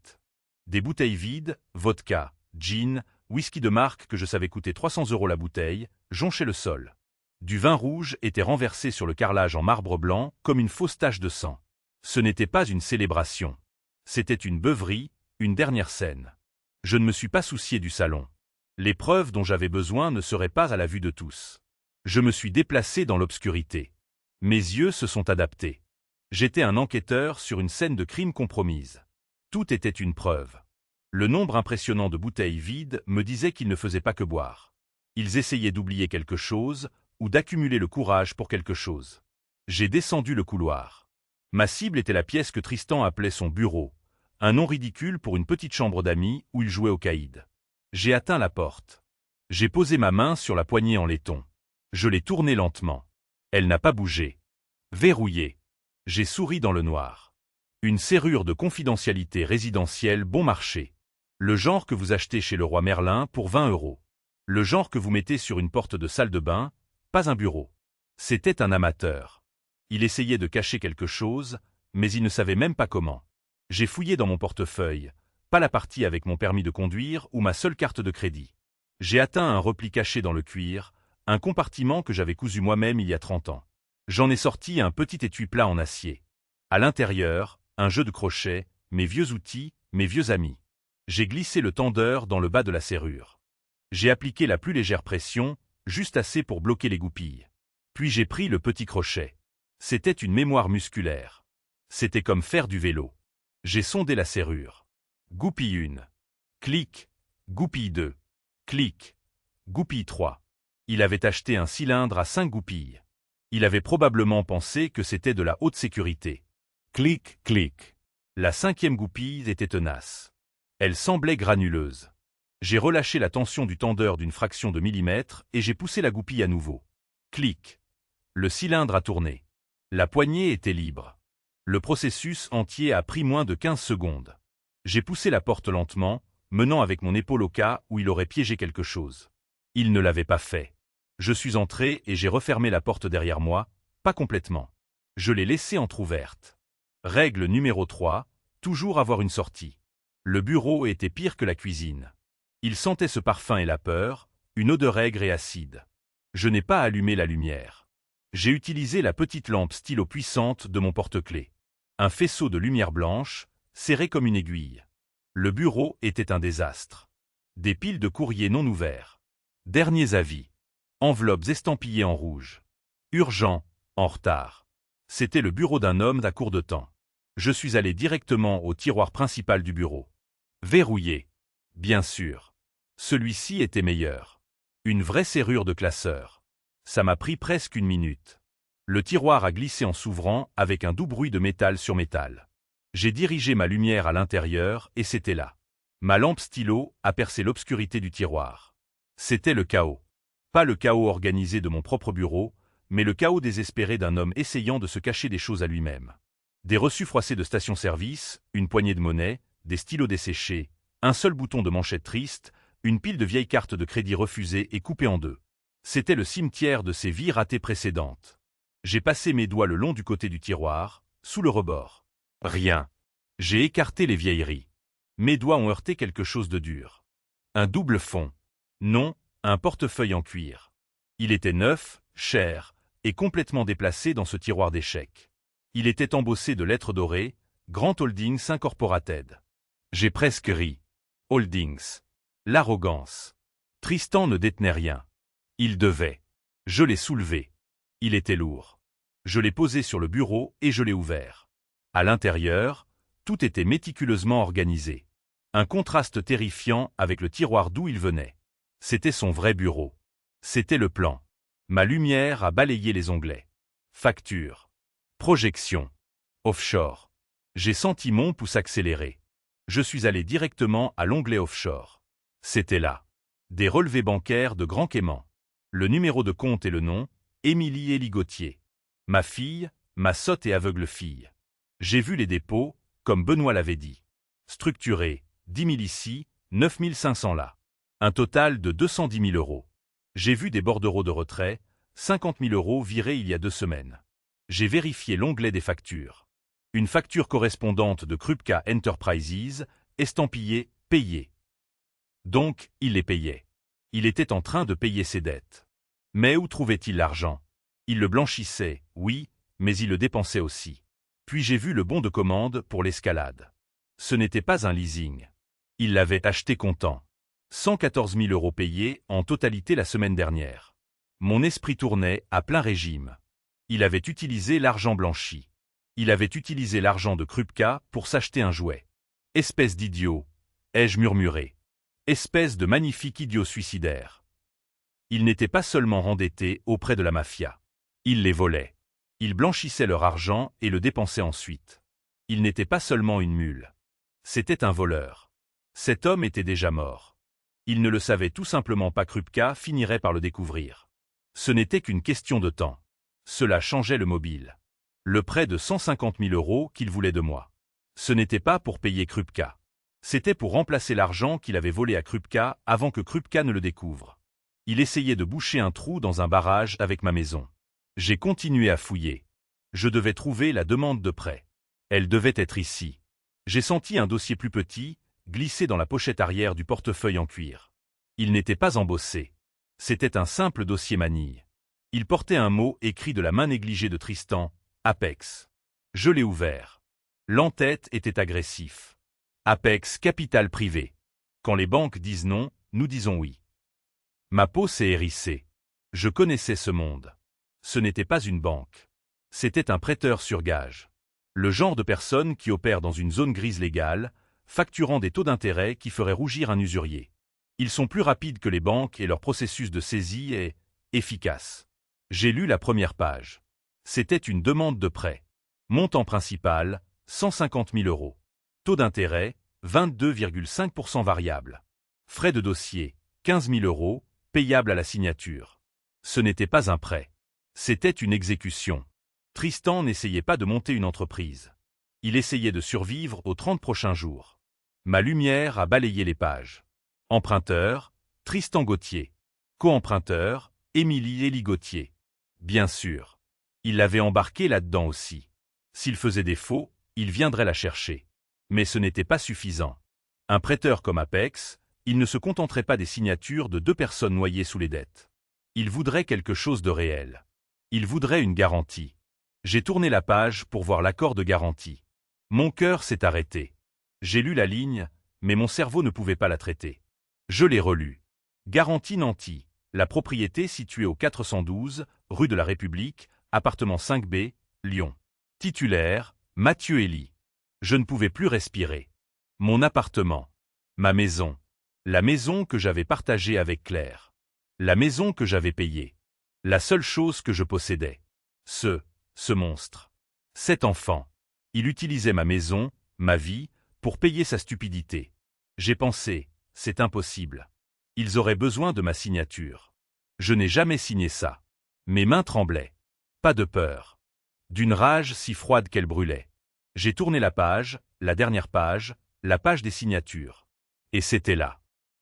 Des bouteilles vides, vodka, gin, whisky de marque que je savais coûter 300 € la bouteille, jonchaient le sol. Du vin rouge était renversé sur le carrelage en marbre blanc comme une fausse tache de sang. Ce n'était pas une célébration. C'était une beuverie, une dernière scène. Je ne me suis pas soucié du salon. Les preuves dont j'avais besoin ne seraient pas à la vue de tous. Je me suis déplacé dans l'obscurité. Mes yeux se sont adaptés. J'étais un enquêteur sur une scène de crime compromise. Tout était une preuve. Le nombre impressionnant de bouteilles vides me disait qu'ils ne faisaient pas que boire. Ils essayaient d'oublier quelque chose, ou d'accumuler le courage pour quelque chose. J'ai descendu le couloir. Ma cible était la pièce que Tristan appelait son bureau, un nom ridicule pour une petite chambre d'amis où il jouait au caïd. J'ai atteint la porte. J'ai posé ma main sur la poignée en laiton. Je l'ai tournée lentement. Elle n'a pas bougé. Verrouillée. J'ai souri dans le noir. Une serrure de confidentialité résidentielle bon marché. Le genre que vous achetez chez le roi Merlin pour 20 €. Le genre que vous mettez sur une porte de salle de bain, pas un bureau. C'était un amateur. Il essayait de cacher quelque chose, mais il ne savait même pas comment. J'ai fouillé dans mon portefeuille, pas la partie avec mon permis de conduire ou ma seule carte de crédit. J'ai atteint un repli caché dans le cuir, un compartiment que j'avais cousu moi-même il y a 30 ans. J'en ai sorti un petit étui plat en acier. À l'intérieur, un jeu de crochets, mes vieux outils, mes vieux amis. J'ai glissé le tendeur dans le bas de la serrure. J'ai appliqué la plus légère pression, juste assez pour bloquer les goupilles. Puis j'ai pris le petit crochet. C'était une mémoire musculaire. C'était comme faire du vélo. J'ai sondé la serrure. Goupille 1. Clic. Goupille 2. Clic. Goupille 3. Il avait acheté un cylindre à 5 goupilles. Il avait probablement pensé que c'était de la haute sécurité. Clic, clic. La 5e goupille était tenace. Elle semblait granuleuse. J'ai relâché la tension du tendeur d'une fraction de millimètre et j'ai poussé la goupille à nouveau. Clic. Le cylindre a tourné. La poignée était libre. Le processus entier a pris moins de 15 secondes. J'ai poussé la porte lentement, menant avec mon épaule au cas où il aurait piégé quelque chose. Il ne l'avait pas fait. Je suis entré et j'ai refermé la porte derrière moi, pas complètement. Je l'ai laissée entr'ouverte. Règle numéro 3, toujours avoir une sortie. Le bureau était pire que la cuisine. Il sentait ce parfum et la peur, une odeur aigre et acide. Je n'ai pas allumé la lumière. J'ai utilisé la petite lampe stylo puissante de mon porte-clés. Un faisceau de lumière blanche, serré comme une aiguille. Le bureau était un désastre. Des piles de courriers non ouverts. Derniers avis. Enveloppes estampillées en rouge. Urgent, en retard. C'était le bureau d'un homme à court de temps. Je suis allé directement au tiroir principal du bureau. Verrouillé. Bien sûr. Celui-ci était meilleur. Une vraie serrure de classeur. Ça m'a pris presque 1 minute. Le tiroir a glissé en s'ouvrant avec un doux bruit de métal sur métal. J'ai dirigé ma lumière à l'intérieur et c'était là. Ma lampe stylo a percé l'obscurité du tiroir. C'était le chaos. Pas le chaos organisé de mon propre bureau, mais le chaos désespéré d'un homme essayant de se cacher des choses à lui-même. Des reçus froissés de station-service, une poignée de monnaie, des stylos desséchés, un seul bouton de manchette triste, une pile de vieilles cartes de crédit refusées et coupées en deux. C'était le cimetière de ces vies ratées précédentes. J'ai passé mes doigts le long du côté du tiroir, sous le rebord. Rien. J'ai écarté les vieilleries. Mes doigts ont heurté quelque chose de dur. Un double fond. Non, un portefeuille en cuir. Il était neuf, cher, et complètement déplacé dans ce tiroir d'échecs. Il était embossé de lettres dorées, Grand Holdings Incorporated. J'ai presque ri. Holdings. L'arrogance. Tristan ne détenait rien. Il devait. Je l'ai soulevé. Il était lourd. Je l'ai posé sur le bureau et je l'ai ouvert. À l'intérieur, tout était méticuleusement organisé. Un contraste terrifiant avec le tiroir d'où il venait. C'était son vrai bureau. C'était le plan. Ma lumière a balayé les onglets. Facture. Projection. Offshore. J'ai senti mon pouce accélérer. Je suis allé directement à l'onglet offshore. C'était là. Des relevés bancaires de Grand Cayman. Le numéro de compte et le nom, Émilie Eligotier. Ma fille, ma sotte et aveugle fille. J'ai vu les dépôts, comme Benoît l'avait dit. Structuré, 10 000 ici, 9 500 là. Un total de 210 000 €. J'ai vu des bordereaux de retrait, 50 000 € virés il y a 2 semaines. J'ai vérifié l'onglet des factures. Une facture correspondante de Krupka Enterprises, estampillée « Payé ». Donc, il les payait. Il était en train de payer ses dettes. Mais où trouvait-il l'argent? Il le blanchissait, oui, mais il le dépensait aussi. Puis j'ai vu le bon de commande pour l'escalade. Ce n'était pas un leasing. Il l'avait acheté comptant. 114 000 € payés en totalité la semaine dernière. Mon esprit tournait à plein régime. Il avait utilisé l'argent blanchi. Il avait utilisé l'argent de Krupka pour s'acheter un jouet. Espèce d'idiot, ai-je murmuré. Espèce de magnifique idiot suicidaire. Ils n'étaient pas seulement endettés auprès de la mafia. Ils les volaient. Ils blanchissaient leur argent et le dépensaient ensuite. Il n'était pas seulement une mule. C'était un voleur. Cet homme était déjà mort. Il ne le savait tout simplement pas. Krupka finirait par le découvrir. Ce n'était qu'une question de temps. Cela changeait le mobile. Le prêt de 150 000 € qu'il voulait de moi. Ce n'était pas pour payer Krupka. C'était pour remplacer l'argent qu'il avait volé à Krupka avant que Krupka ne le découvre. Il essayait de boucher un trou dans un barrage avec ma maison. J'ai continué à fouiller. Je devais trouver la demande de prêt. Elle devait être ici. J'ai senti un dossier plus petit, glissé dans la pochette arrière du portefeuille en cuir. Il n'était pas embossé. C'était un simple dossier manille. Il portait un mot écrit de la main négligée de Tristan, Apex. Je l'ai ouvert. L'entête était agressif. Apex capital privé. Quand les banques disent non, nous disons oui. Ma peau s'est hérissée. Je connaissais ce monde. Ce n'était pas une banque. C'était un prêteur sur gage. Le genre de personne qui opère dans une zone grise légale, facturant des taux d'intérêt qui feraient rougir un usurier. Ils sont plus rapides que les banques et leur processus de saisie est efficace. J'ai lu la première page. C'était une demande de prêt. Montant principal, 150 000 €. Taux d'intérêt, 22,5% variable. Frais de dossier, 15 000 €, payable à la signature. Ce n'était pas un prêt. C'était une exécution. Tristan n'essayait pas de monter une entreprise. Il essayait de survivre aux 30 prochains jours. Ma lumière a balayé les pages. Emprunteur, Tristan Gauthier. Co-emprunteur, Émilie Gauthier. Bien sûr. Il l'avait embarqué là-dedans aussi. S'il faisait défaut, il viendrait la chercher. Mais ce n'était pas suffisant. Un prêteur comme Apex, il ne se contenterait pas des signatures de 2 personnes noyées sous les dettes. Il voudrait quelque chose de réel. Il voudrait une garantie. J'ai tourné la page pour voir l'accord de garantie. Mon cœur s'est arrêté. J'ai lu la ligne, mais mon cerveau ne pouvait pas la traiter. Je l'ai relue. Garantie nantie. La propriété située au 412, rue de la République, appartement 5B, Lyon. Titulaire, Mathieu Elie. Je ne pouvais plus respirer. Mon appartement. Ma maison. La maison que j'avais partagée avec Claire. La maison que j'avais payée. La seule chose que je possédais. Ce monstre. Cet enfant. Il utilisait ma maison, ma vie, pour payer sa stupidité. J'ai pensé, c'est impossible. Ils auraient besoin de ma signature. Je n'ai jamais signé ça. Mes mains tremblaient. Pas de peur. D'une rage si froide qu'elle brûlait. J'ai tourné la page, la dernière page, la page des signatures. Et c'était là.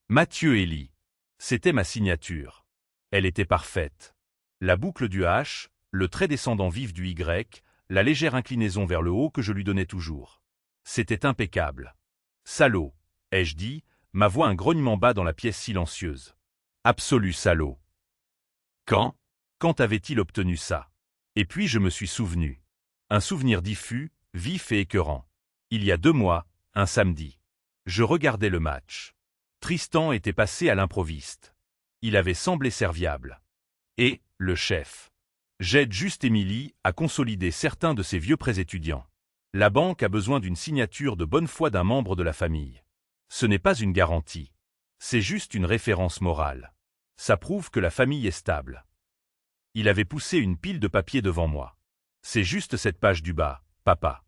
Mathieu Elie. C'était ma signature. Elle était parfaite. La boucle du H, le trait descendant vif du Y, la légère inclinaison vers le haut que je lui donnais toujours. C'était impeccable. Salaud, ai-je dit, ma voix un grognement bas dans la pièce silencieuse. Absolu salaud. Quand avait-il obtenu ça? Et puis je me suis souvenu. Un souvenir diffus, vif et écœurant. Il y a 2 mois, un samedi. Je regardais le match. Tristan était passé à l'improviste. Il avait semblé serviable. Et, le chef. J'aide juste Émilie à consolider certains de ses vieux prêts étudiants. La banque a besoin d'une signature de bonne foi d'un membre de la famille. Ce n'est pas une garantie. C'est juste une référence morale. Ça prouve que la famille est stable. Il avait poussé une pile de papier devant moi. C'est juste cette page du bas, papa.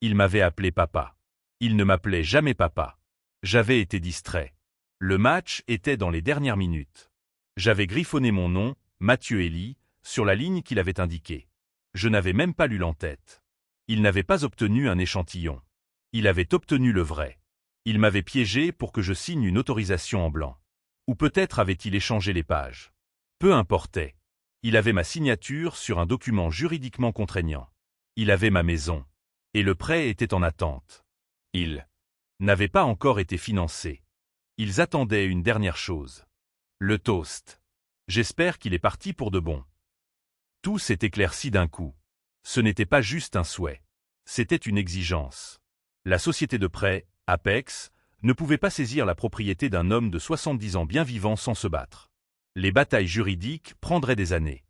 Il m'avait appelé papa. Il ne m'appelait jamais papa. J'avais été distrait. Le match était dans les dernières minutes. J'avais griffonné mon nom, Mathieu Elie, sur la ligne qu'il avait indiquée. Je n'avais même pas lu l'entête. Il n'avait pas obtenu un échantillon. Il avait obtenu le vrai. Il m'avait piégé pour que je signe une autorisation en blanc. Ou peut-être avait-il échangé les pages. Peu importait. Il avait ma signature sur un document juridiquement contraignant. Il avait ma maison. Et le prêt était en attente. Il n'avait pas encore été financé. Ils attendaient une dernière chose. Le toast. J'espère qu'il est parti pour de bon. Tout s'est éclairci d'un coup. Ce n'était pas juste un souhait. C'était une exigence. La société de prêt, Apex, ne pouvait pas saisir la propriété d'un homme de 70 ans bien vivant sans se battre. Les batailles juridiques prendraient des années.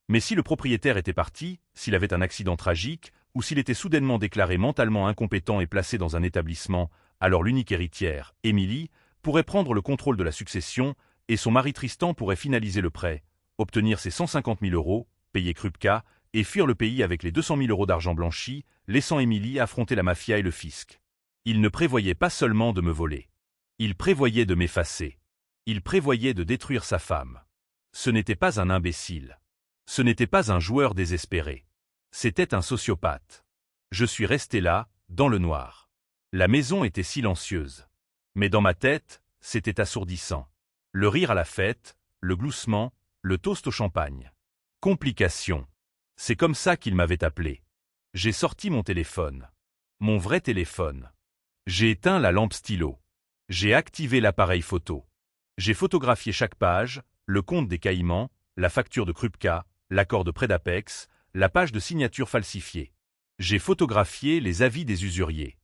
Mais si le propriétaire était parti, s'il avait un accident tragique, ou s'il était soudainement déclaré mentalement incompétent et placé dans un établissement, alors l'unique héritière, Émilie, pourrait prendre le contrôle de la succession, et son mari Tristan pourrait finaliser le prêt, obtenir ses 150 000 euros, payer Krupka, et fuir le pays avec les 200 000 euros d'argent blanchi, laissant Émilie affronter la mafia et le fisc. Il ne prévoyait pas seulement de me voler. Il prévoyait de m'effacer. Il prévoyait de détruire sa femme. Ce n'était pas un imbécile. Ce n'était pas un joueur désespéré. C'était un sociopathe. Je suis resté là, dans le noir. La maison était silencieuse. Mais dans ma tête, c'était assourdissant. Le rire à la fête, le gloussement, le toast au champagne. Complication. C'est comme ça qu'il m'avait appelé. J'ai sorti mon téléphone. Mon vrai téléphone. J'ai éteint la lampe stylo. J'ai activé l'appareil photo. J'ai photographié chaque page, le compte des Caïmans, la facture de Krupka, l'accord de prêt d'Apex, la page de signature falsifiée. J'ai photographié les avis des usuriers.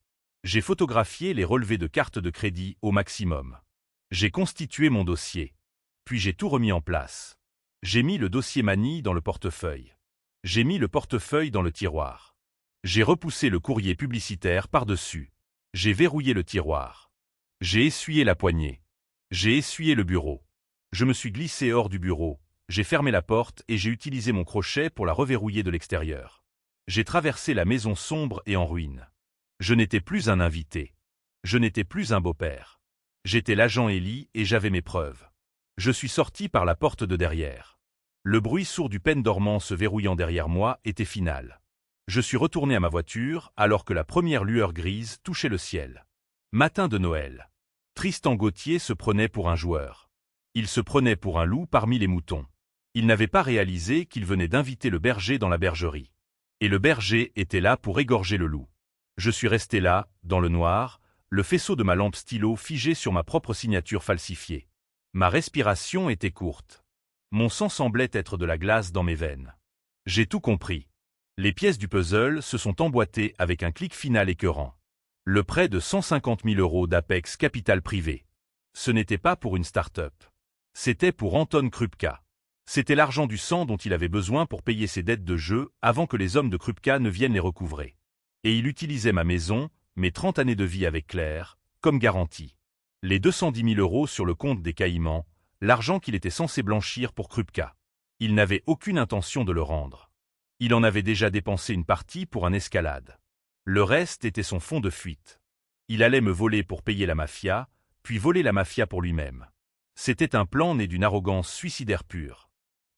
J'ai photographié les relevés de carte de crédit au maximum. J'ai constitué mon dossier. Puis j'ai tout remis en place. J'ai mis le dossier Manille dans le portefeuille. J'ai mis le portefeuille dans le tiroir. J'ai repoussé le courrier publicitaire par-dessus. J'ai verrouillé le tiroir. J'ai essuyé la poignée. J'ai essuyé le bureau. Je me suis glissé hors du bureau. J'ai fermé la porte et j'ai utilisé mon crochet pour la reverrouiller de l'extérieur. J'ai traversé la maison sombre et en ruine. Je n'étais plus un invité. Je n'étais plus un beau-père. J'étais l'agent Élie et j'avais mes preuves. Je suis sorti par la porte de derrière. Le bruit sourd du pêne dormant se verrouillant derrière moi était final. Je suis retourné à ma voiture alors que la première lueur grise touchait le ciel. Matin de Noël. Tristan Gauthier se prenait pour un joueur. Il se prenait pour un loup parmi les moutons. Il n'avait pas réalisé qu'il venait d'inviter le berger dans la bergerie. Et le berger était là pour égorger le loup. Je suis resté là, dans le noir, le faisceau de ma lampe stylo figé sur ma propre signature falsifiée. Ma respiration était courte. Mon sang semblait être de la glace dans mes veines. J'ai tout compris. Les pièces du puzzle se sont emboîtées avec un clic final écœurant. Le prêt de 150 000 euros d'Apex Capital Privé. Ce n'était pas pour une start-up. C'était pour Anton Krupka. C'était l'argent du sang dont il avait besoin pour payer ses dettes de jeu avant que les hommes de Krupka ne viennent les recouvrer. Et il utilisait ma maison, mes 30 années de vie avec Claire, comme garantie. Les 210 000 euros sur le compte des Caïmans, l'argent qu'il était censé blanchir pour Krupka. Il n'avait aucune intention de le rendre. Il en avait déjà dépensé une partie pour un escalade. Le reste était son fonds de fuite. Il allait me voler pour payer la mafia, puis voler la mafia pour lui-même. C'était un plan né d'une arrogance suicidaire pure.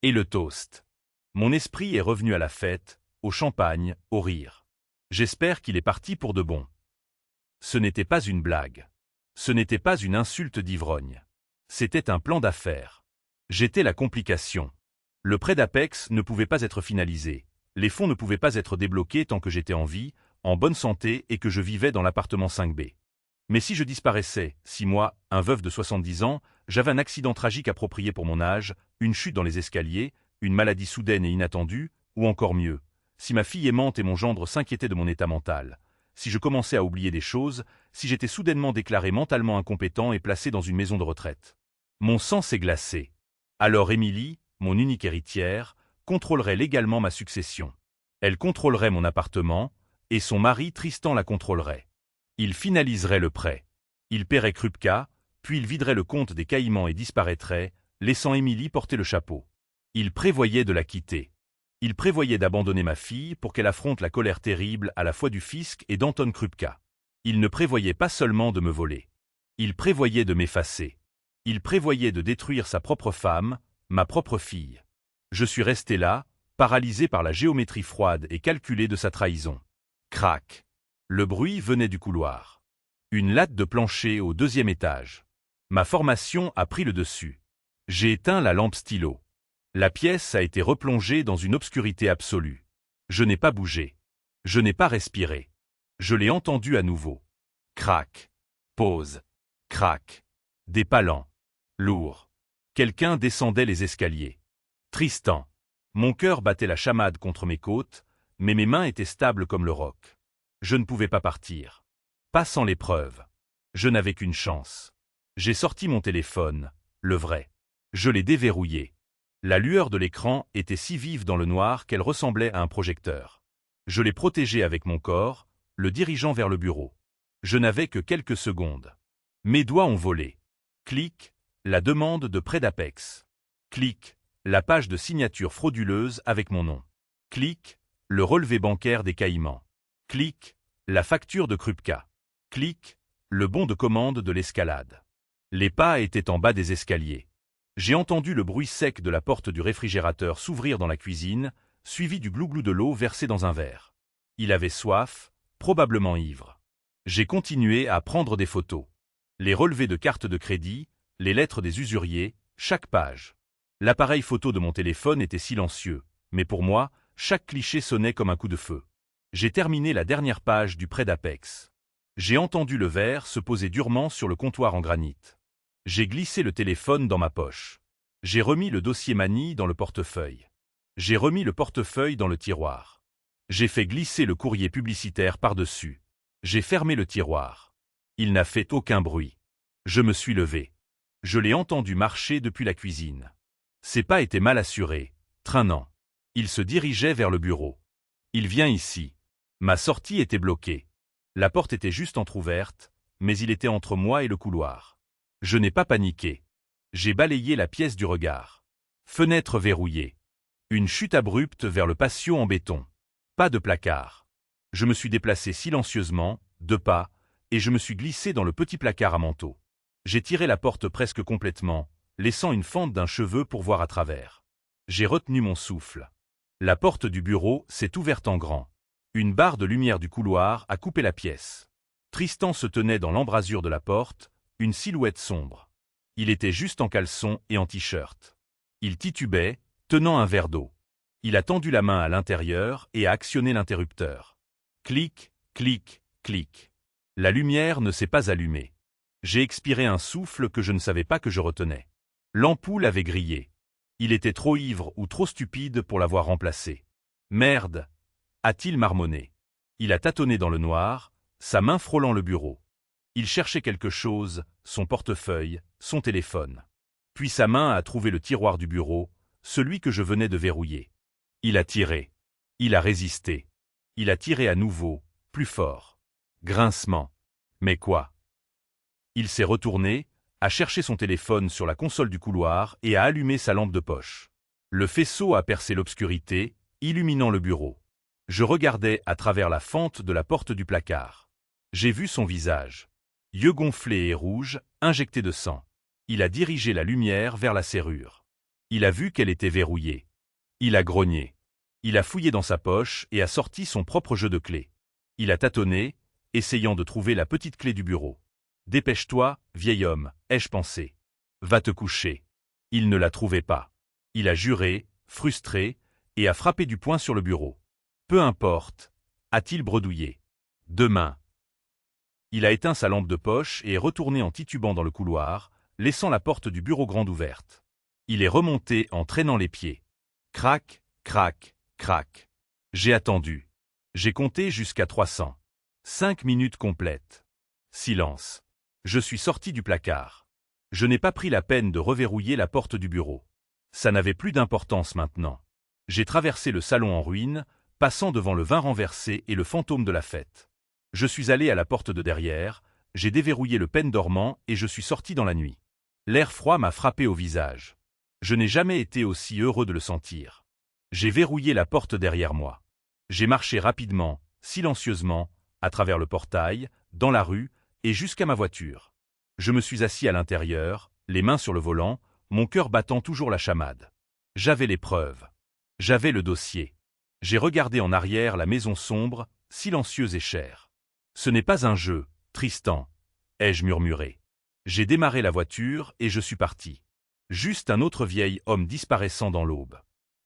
Et le toast. Mon esprit est revenu à la fête, au champagne, au rire. J'espère qu'il est parti pour de bon. Ce n'était pas une blague. Ce n'était pas une insulte d'ivrogne. C'était un plan d'affaires. J'étais la complication. Le prêt d'Apex ne pouvait pas être finalisé. Les fonds ne pouvaient pas être débloqués tant que j'étais en vie, en bonne santé et que je vivais dans l'appartement 5B. Mais si je disparaissais, si moi, un veuf de 70 ans, j'avais un accident tragique approprié pour mon âge, une chute dans les escaliers, une maladie soudaine et inattendue, ou encore mieux, si ma fille aimante et mon gendre s'inquiétaient de mon état mental, si je commençais à oublier des choses, si j'étais soudainement déclaré mentalement incompétent et placé dans une maison de retraite. Mon sang s'est glacé. Alors Émilie, mon unique héritière, contrôlerait légalement ma succession. Elle contrôlerait mon appartement, et son mari Tristan la contrôlerait. Il finaliserait le prêt. Il paierait Krupka, puis il viderait le compte des Caïmans et disparaîtrait, laissant Émilie porter le chapeau. Il prévoyait de la quitter. Il prévoyait d'abandonner ma fille pour qu'elle affronte la colère terrible à la fois du fisc et d'Anton Krupka. Il ne prévoyait pas seulement de me voler. Il prévoyait de m'effacer. Il prévoyait de détruire sa propre femme, ma propre fille. Je suis resté là, paralysé par la géométrie froide et calculée de sa trahison. Crac. Le bruit venait du couloir. Une latte de plancher au 2e étage. Ma formation a pris le dessus. J'ai éteint la lampe stylo. La pièce a été replongée dans une obscurité absolue. Je n'ai pas bougé. Je n'ai pas respiré. Je l'ai entendu à nouveau. Crac. Pause. Crac. Des pas lents. Lourds. Quelqu'un descendait les escaliers. Tristan. Mon cœur battait la chamade contre mes côtes, mais mes mains étaient stables comme le roc. Je ne pouvais pas partir. Pas sans l'épreuve. Je n'avais qu'une chance. J'ai sorti mon téléphone, le vrai. Je l'ai déverrouillé. La lueur de l'écran était si vive dans le noir qu'elle ressemblait à un projecteur. Je l'ai protégé avec mon corps, le dirigeant vers le bureau. Je n'avais que quelques secondes. Mes doigts ont volé. Clic, La demande de prêt d'Apex. Clic. La page de signature frauduleuse avec mon nom. Clic. Le relevé bancaire des Caïmans. Clic. La facture de Krupka. Clic. Le bon de commande de l'escalade. Les pas étaient en bas des escaliers. J'ai entendu le bruit sec de la porte du réfrigérateur s'ouvrir dans la cuisine, suivi du glouglou de l'eau versée dans un verre. Il avait soif, probablement ivre. J'ai continué à prendre des photos. Les relevés de cartes de crédit, les lettres des usuriers, chaque page. L'appareil photo de mon téléphone était silencieux, mais pour moi, chaque cliché sonnait comme un coup de feu. J'ai terminé la dernière page du prêt d'Apex. J'ai entendu le verre se poser durement sur le comptoir en granit. J'ai glissé le téléphone dans ma poche. J'ai remis le dossier manille dans le portefeuille. J'ai remis le portefeuille dans le tiroir. J'ai fait glisser le courrier publicitaire par-dessus. J'ai fermé le tiroir. Il n'a fait aucun bruit. Je me suis levé. Je l'ai entendu marcher depuis la cuisine. Ses pas étaient mal assurés, traînants. Il se dirigeait vers le bureau. Il vient ici. Ma sortie était bloquée. La porte était juste entr'ouverte, mais il était entre moi et le couloir. Je n'ai pas paniqué. J'ai balayé la pièce du regard. Fenêtre verrouillée. Une chute abrupte vers le patio en béton. Pas de placard. Je me suis déplacé silencieusement, 2 pas, et je me suis glissé dans le petit placard à manteau. J'ai tiré la porte presque complètement, laissant une fente d'un cheveu pour voir à travers. J'ai retenu mon souffle. La porte du bureau s'est ouverte en grand. Une barre de lumière du couloir a coupé la pièce. Tristan se tenait dans l'embrasure de la porte, une silhouette sombre. Il était juste en caleçon et en t-shirt. Il titubait, tenant un verre d'eau. Il a tendu la main à l'intérieur et a actionné l'interrupteur. Clic, clic, clic. La lumière ne s'est pas allumée. J'ai expiré un souffle que je ne savais pas que je retenais. L'ampoule avait grillé. Il était trop ivre ou trop stupide pour l'avoir remplacé. Merde, a-t-il marmonné. Il a tâtonné dans le noir, sa main frôlant le bureau. Il cherchait quelque chose, son portefeuille, son téléphone. Puis sa main a trouvé le tiroir du bureau, celui que je venais de verrouiller. Il a tiré. Il a résisté. Il a tiré à nouveau, plus fort. Grincement. Mais quoi? Il s'est retourné, a cherché son téléphone sur la console du couloir et a allumé sa lampe de poche. Le faisceau a percé l'obscurité, illuminant le bureau. Je regardais à travers la fente de la porte du placard. J'ai vu son visage. Yeux gonflés et rouges, injectés de sang. Il a dirigé la lumière vers la serrure. Il a vu qu'elle était verrouillée. Il a grogné. Il a fouillé dans sa poche et a sorti son propre jeu de clés. Il a tâtonné, essayant de trouver la petite clé du bureau. « Dépêche-toi, vieil homme, ai-je pensé. Va te coucher. » Il ne la trouvait pas. Il a juré, frustré, et a frappé du poing sur le bureau. « Peu importe, » a-t-il bredouillé. « Demain. » Il a éteint sa lampe de poche et est retourné en titubant dans le couloir, laissant la porte du bureau grande ouverte. Il est remonté en traînant les pieds. Crac, crac, crac. J'ai attendu. J'ai compté jusqu'à 300. 5 minutes complètes. Silence. Je suis sorti du placard. Je n'ai pas pris la peine de reverrouiller la porte du bureau. Ça n'avait plus d'importance maintenant. J'ai traversé le salon en ruine, passant devant le vin renversé et le fantôme de la fête. Je suis allé à la porte de derrière, j'ai déverrouillé le pêne dormant et je suis sorti dans la nuit. L'air froid m'a frappé au visage. Je n'ai jamais été aussi heureux de le sentir. J'ai verrouillé la porte derrière moi. J'ai marché rapidement, silencieusement, à travers le portail, dans la rue, et jusqu'à ma voiture. Je me suis assis à l'intérieur, les mains sur le volant, mon cœur battant toujours la chamade. J'avais les preuves. J'avais le dossier. J'ai regardé en arrière la maison sombre, silencieuse et chère. Ce n'est pas un jeu, Tristan, ai-je murmuré. J'ai démarré la voiture et je suis parti. Juste un autre vieil homme disparaissant dans l'aube.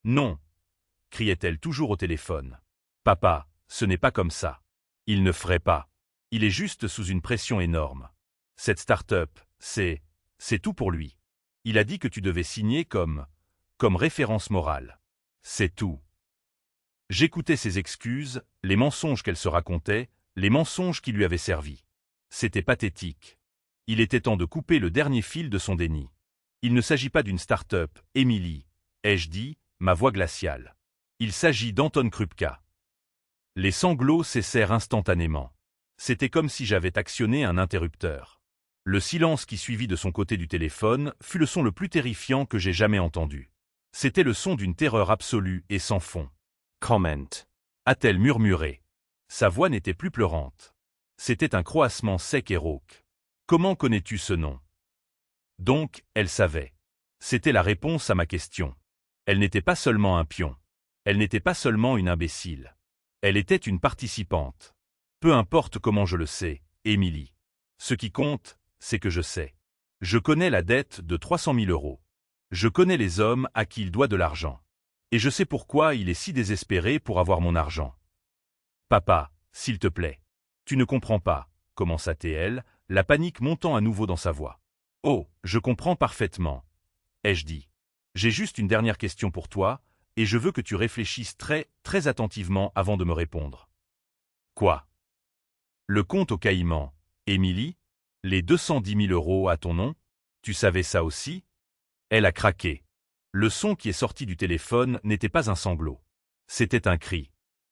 Non, criait-elle toujours au téléphone. Papa, ce n'est pas comme ça. Il ne ferait pas. Il est juste sous une pression énorme. Cette start-up, c'est tout pour lui. Il a dit que tu devais signer comme référence morale. C'est tout. J'écoutais ses excuses, les mensonges qu'elle se racontait, les mensonges qui lui avaient servi. C'était pathétique. Il était temps de couper le dernier fil de son déni. Il ne s'agit pas d'une start-up, Émilie, ai-je dit, ma voix glaciale. Il s'agit d'Anton Krupka. Les sanglots cessèrent instantanément. C'était comme si j'avais actionné un interrupteur. Le silence qui suivit de son côté du téléphone fut le son le plus terrifiant que j'ai jamais entendu. C'était le son d'une terreur absolue et sans fond. Comment. A-t-elle murmuré. Sa voix n'était plus pleurante. C'était un croassement sec et rauque. Comment connais-tu ce nom? Donc, elle savait. C'était la réponse à ma question. Elle n'était pas seulement un pion. Elle n'était pas seulement une imbécile. Elle était une participante. Peu importe comment je le sais, Émilie. Ce qui compte, c'est que je sais. Je connais la dette de 300 000 €. Je connais les hommes à qui il doit de l'argent. Et je sais pourquoi il est si désespéré pour avoir mon argent. Papa, s'il te plaît. Tu ne comprends pas, commença-t-elle, la panique montant à nouveau dans sa voix. Oh, je comprends parfaitement, ai-je dit. J'ai juste une dernière question pour toi, et je veux que tu réfléchisses très, très attentivement avant de me répondre. Quoi? Le compte aux Caïmans, Émilie? Les 210 000 € à ton nom? Tu savais ça aussi? Elle a craqué. Le son qui est sorti du téléphone n'était pas un sanglot. C'était un cri.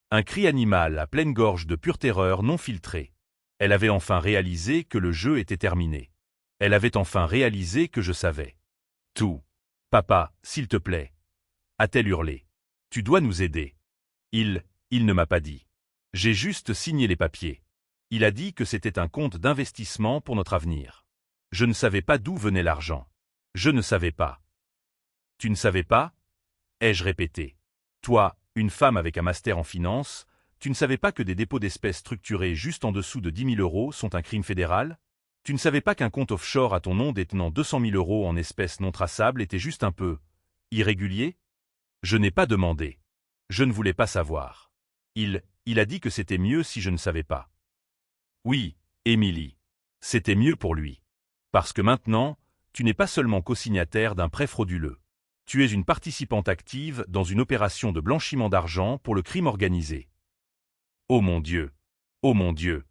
Un cri animal à pleine gorge de pure terreur non filtrée. Elle avait enfin réalisé que le jeu était terminé. Elle avait enfin réalisé que je savais. Tout. Papa, s'il te plaît. A-t-elle hurlé. Tu dois nous aider. Il ne m'a pas dit. J'ai juste signé les papiers. Il a dit que c'était un compte d'investissement pour notre avenir. Je ne savais pas d'où venait l'argent. Je ne savais pas. Tu ne savais pas? Ai-je répété. Toi, une femme avec un master en finance, tu ne savais pas que des dépôts d'espèces structurés juste en dessous de 10 000 € sont un crime fédéral? Tu ne savais pas qu'un compte offshore à ton nom détenant 200 000 € en espèces non traçables était juste un peu irrégulier? Je n'ai pas demandé. Je ne voulais pas savoir. Il a dit que c'était mieux si je ne savais pas. Oui, Émilie. C'était mieux pour lui. Parce que maintenant, tu n'es pas seulement co-signataire d'un prêt frauduleux. Tu es une participante active dans une opération de blanchiment d'argent pour le crime organisé. Oh mon Dieu! Oh mon Dieu!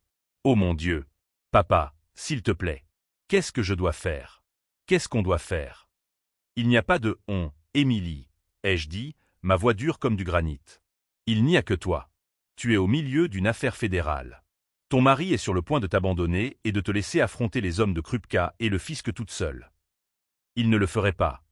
Oh mon Dieu! Papa, s'il te plaît. Qu'est-ce que je dois faire? Qu'est-ce qu'on doit faire? Il n'y a pas de « on », Émilie, ai-je dit, ma voix dure comme du granit. Il n'y a que toi. Tu es au milieu d'une affaire fédérale. Ton mari est sur le point de t'abandonner et de te laisser affronter les hommes de Krupka et le fisc toute seule. Il ne le ferait pas,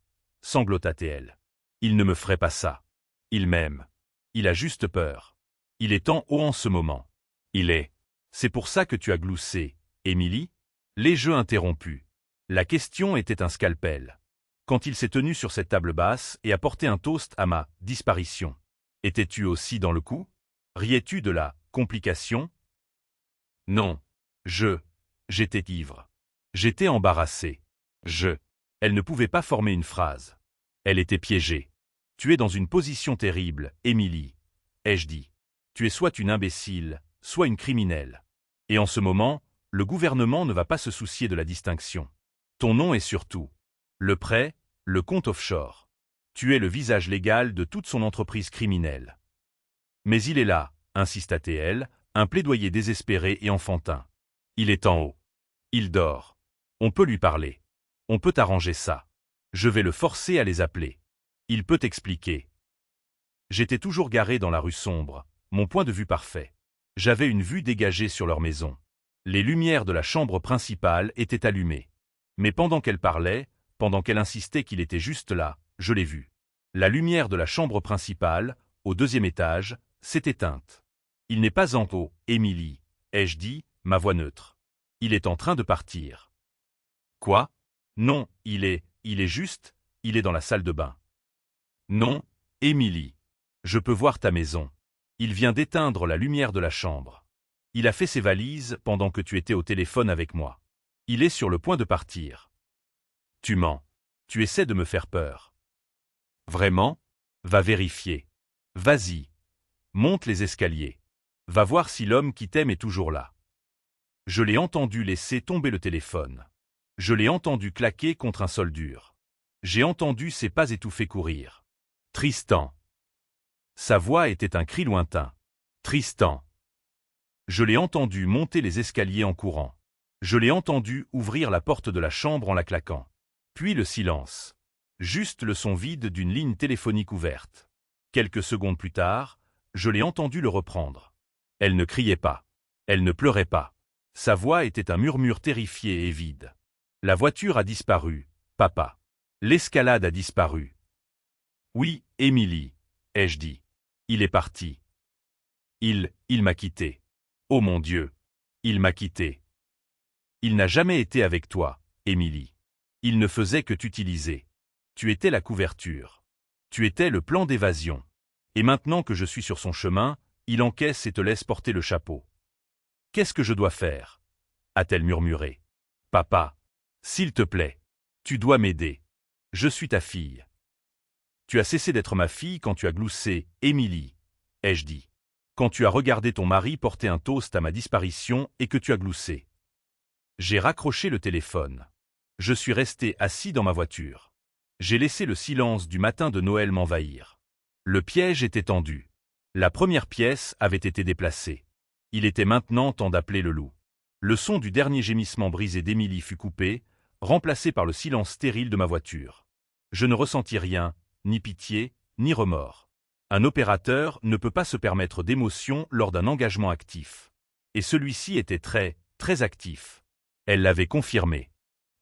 sanglota-t-elle. Il ne me ferait pas ça. Il m'aime. Il a juste peur. Il est en haut en ce moment. Il est. C'est pour ça que tu as gloussé, Émilie? Les jeux interrompus. La question était un scalpel. Quand il s'est tenu sur cette table basse et a porté un toast à ma disparition. Étais-tu aussi dans le coup? Riais-tu de la complication? Non. J'étais ivre. J'étais embarrassé. Elle ne pouvait pas former une phrase. Elle était piégée. Tu es dans une position terrible, Émilie, ai-je dit. Tu es soit une imbécile, soit une criminelle. Et en ce moment, le gouvernement ne va pas se soucier de la distinction. Ton nom est surtout le prêt, le compte offshore. Tu es le visage légal de toute son entreprise criminelle. Mais il est là, insista-t-elle, un plaidoyer désespéré et enfantin. Il est en haut. Il dort. On peut lui parler. On peut arranger ça. Je vais le forcer à les appeler. Il peut expliquer. J'étais toujours garé dans la rue sombre, mon point de vue parfait. J'avais une vue dégagée sur leur maison. Les lumières de la chambre principale étaient allumées. Mais pendant qu'elle parlait, pendant qu'elle insistait qu'il était juste là, je l'ai vu. La lumière de la chambre principale, au 2e étage, s'est éteinte. Il n'est pas en haut, Émilie, ai-je dit, ma voix neutre. Il est en train de partir. Quoi? Non, il est juste, il est dans la salle de bain. Non, Émilie. Je peux voir ta maison. Il vient d'éteindre la lumière de la chambre. Il a fait ses valises pendant que tu étais au téléphone avec moi. Il est sur le point de partir. Tu mens. Tu essaies de me faire peur. Vraiment? Va vérifier. Vas-y. Monte les escaliers. Va voir si l'homme qui t'aime est toujours là. Je l'ai entendu laisser tomber le téléphone. Je l'ai entendu claquer contre un sol dur. J'ai entendu ses pas étouffés courir. Tristan. Sa voix était un cri lointain. Tristan. Je l'ai entendu monter les escaliers en courant. Je l'ai entendu ouvrir la porte de la chambre en la claquant. Puis le silence. Juste le son vide d'une ligne téléphonique ouverte. Quelques secondes plus tard, je l'ai entendu le reprendre. Elle ne criait pas. Elle ne pleurait pas. Sa voix était un murmure terrifié et vide. La voiture a disparu, papa. L'escalade a disparu. Oui, Émilie, ai-je dit. Il est parti. Il m'a quitté. Oh mon Dieu. Il m'a quitté. Il n'a jamais été avec toi, Émilie. Il ne faisait que t'utiliser. Tu étais la couverture. Tu étais le plan d'évasion. Et maintenant que je suis sur son chemin, il encaisse et te laisse porter le chapeau. Qu'est-ce que je dois faire? A-t-elle murmuré. Papa, s'il te plaît, tu dois m'aider. Je suis ta fille. Tu as cessé d'être ma fille quand tu as gloussé, Émilie, ai-je dit. Quand tu as regardé ton mari porter un toast à ma disparition et que tu as gloussé. J'ai raccroché le téléphone. Je suis resté assis dans ma voiture. J'ai laissé le silence du matin de Noël m'envahir. Le piège était tendu. La première pièce avait été déplacée. Il était maintenant temps d'appeler le loup. Le son du dernier gémissement brisé d'Émilie fut coupé, remplacé par le silence stérile de ma voiture. Je ne ressentis rien, ni pitié, ni remords. Un opérateur ne peut pas se permettre d'émotion lors d'un engagement actif. Et celui-ci était très, très actif. Elle l'avait confirmé.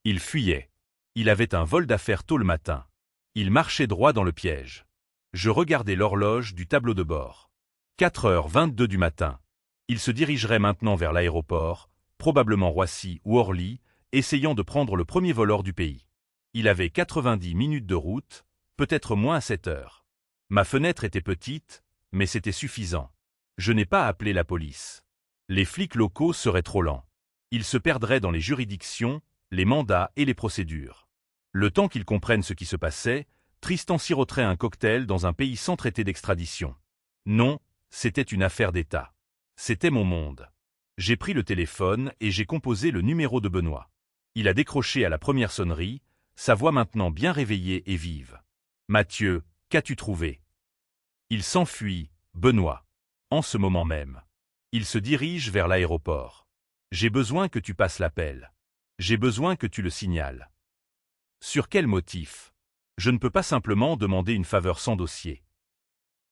Il fuyait. Il avait un vol d'affaires tôt le matin. Il marchait droit dans le piège. Je regardais l'horloge du tableau de bord. 4h22 du matin. Il se dirigerait maintenant vers l'aéroport, probablement Roissy ou Orly, essayant de prendre le premier vol hors du pays. Il avait 90 minutes de route, peut-être moins à 7 heures. Ma fenêtre était petite, mais c'était suffisant. Je n'ai pas appelé la police. Les flics locaux seraient trop lents. Ils se perdraient dans les juridictions, les mandats et les procédures. Le temps qu'ils comprennent ce qui se passait, Tristan siroterait un cocktail dans un pays sans traité d'extradition. Non, c'était une affaire d'État. C'était mon monde. J'ai pris le téléphone et j'ai composé le numéro de Benoît. Il a décroché à la première sonnerie, sa voix maintenant bien réveillée et vive. Mathieu, qu'as-tu trouvé? Il s'enfuit, Benoît. En ce moment même. Il se dirige vers l'aéroport. J'ai besoin que tu passes l'appel. J'ai besoin que tu le signales. Sur quel motif? Je ne peux pas simplement demander une faveur sans dossier.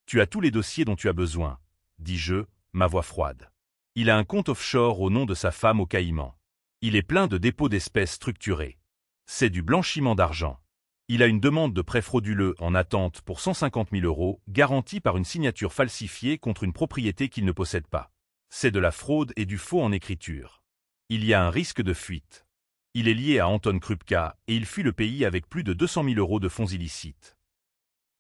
Tu as tous les dossiers dont tu as besoin, dis-je, ma voix froide. Il a un compte offshore au nom de sa femme aux Caïmans. Il est plein de dépôts d'espèces structurés. C'est du blanchiment d'argent. Il a une demande de prêt frauduleux en attente pour 150 000 €, garantie par une signature falsifiée contre une propriété qu'il ne possède pas. C'est de la fraude et du faux en écriture. Il y a un risque de fuite. Il est lié à Anton Krupka et il fuit le pays avec plus de 200 000 € de fonds illicites.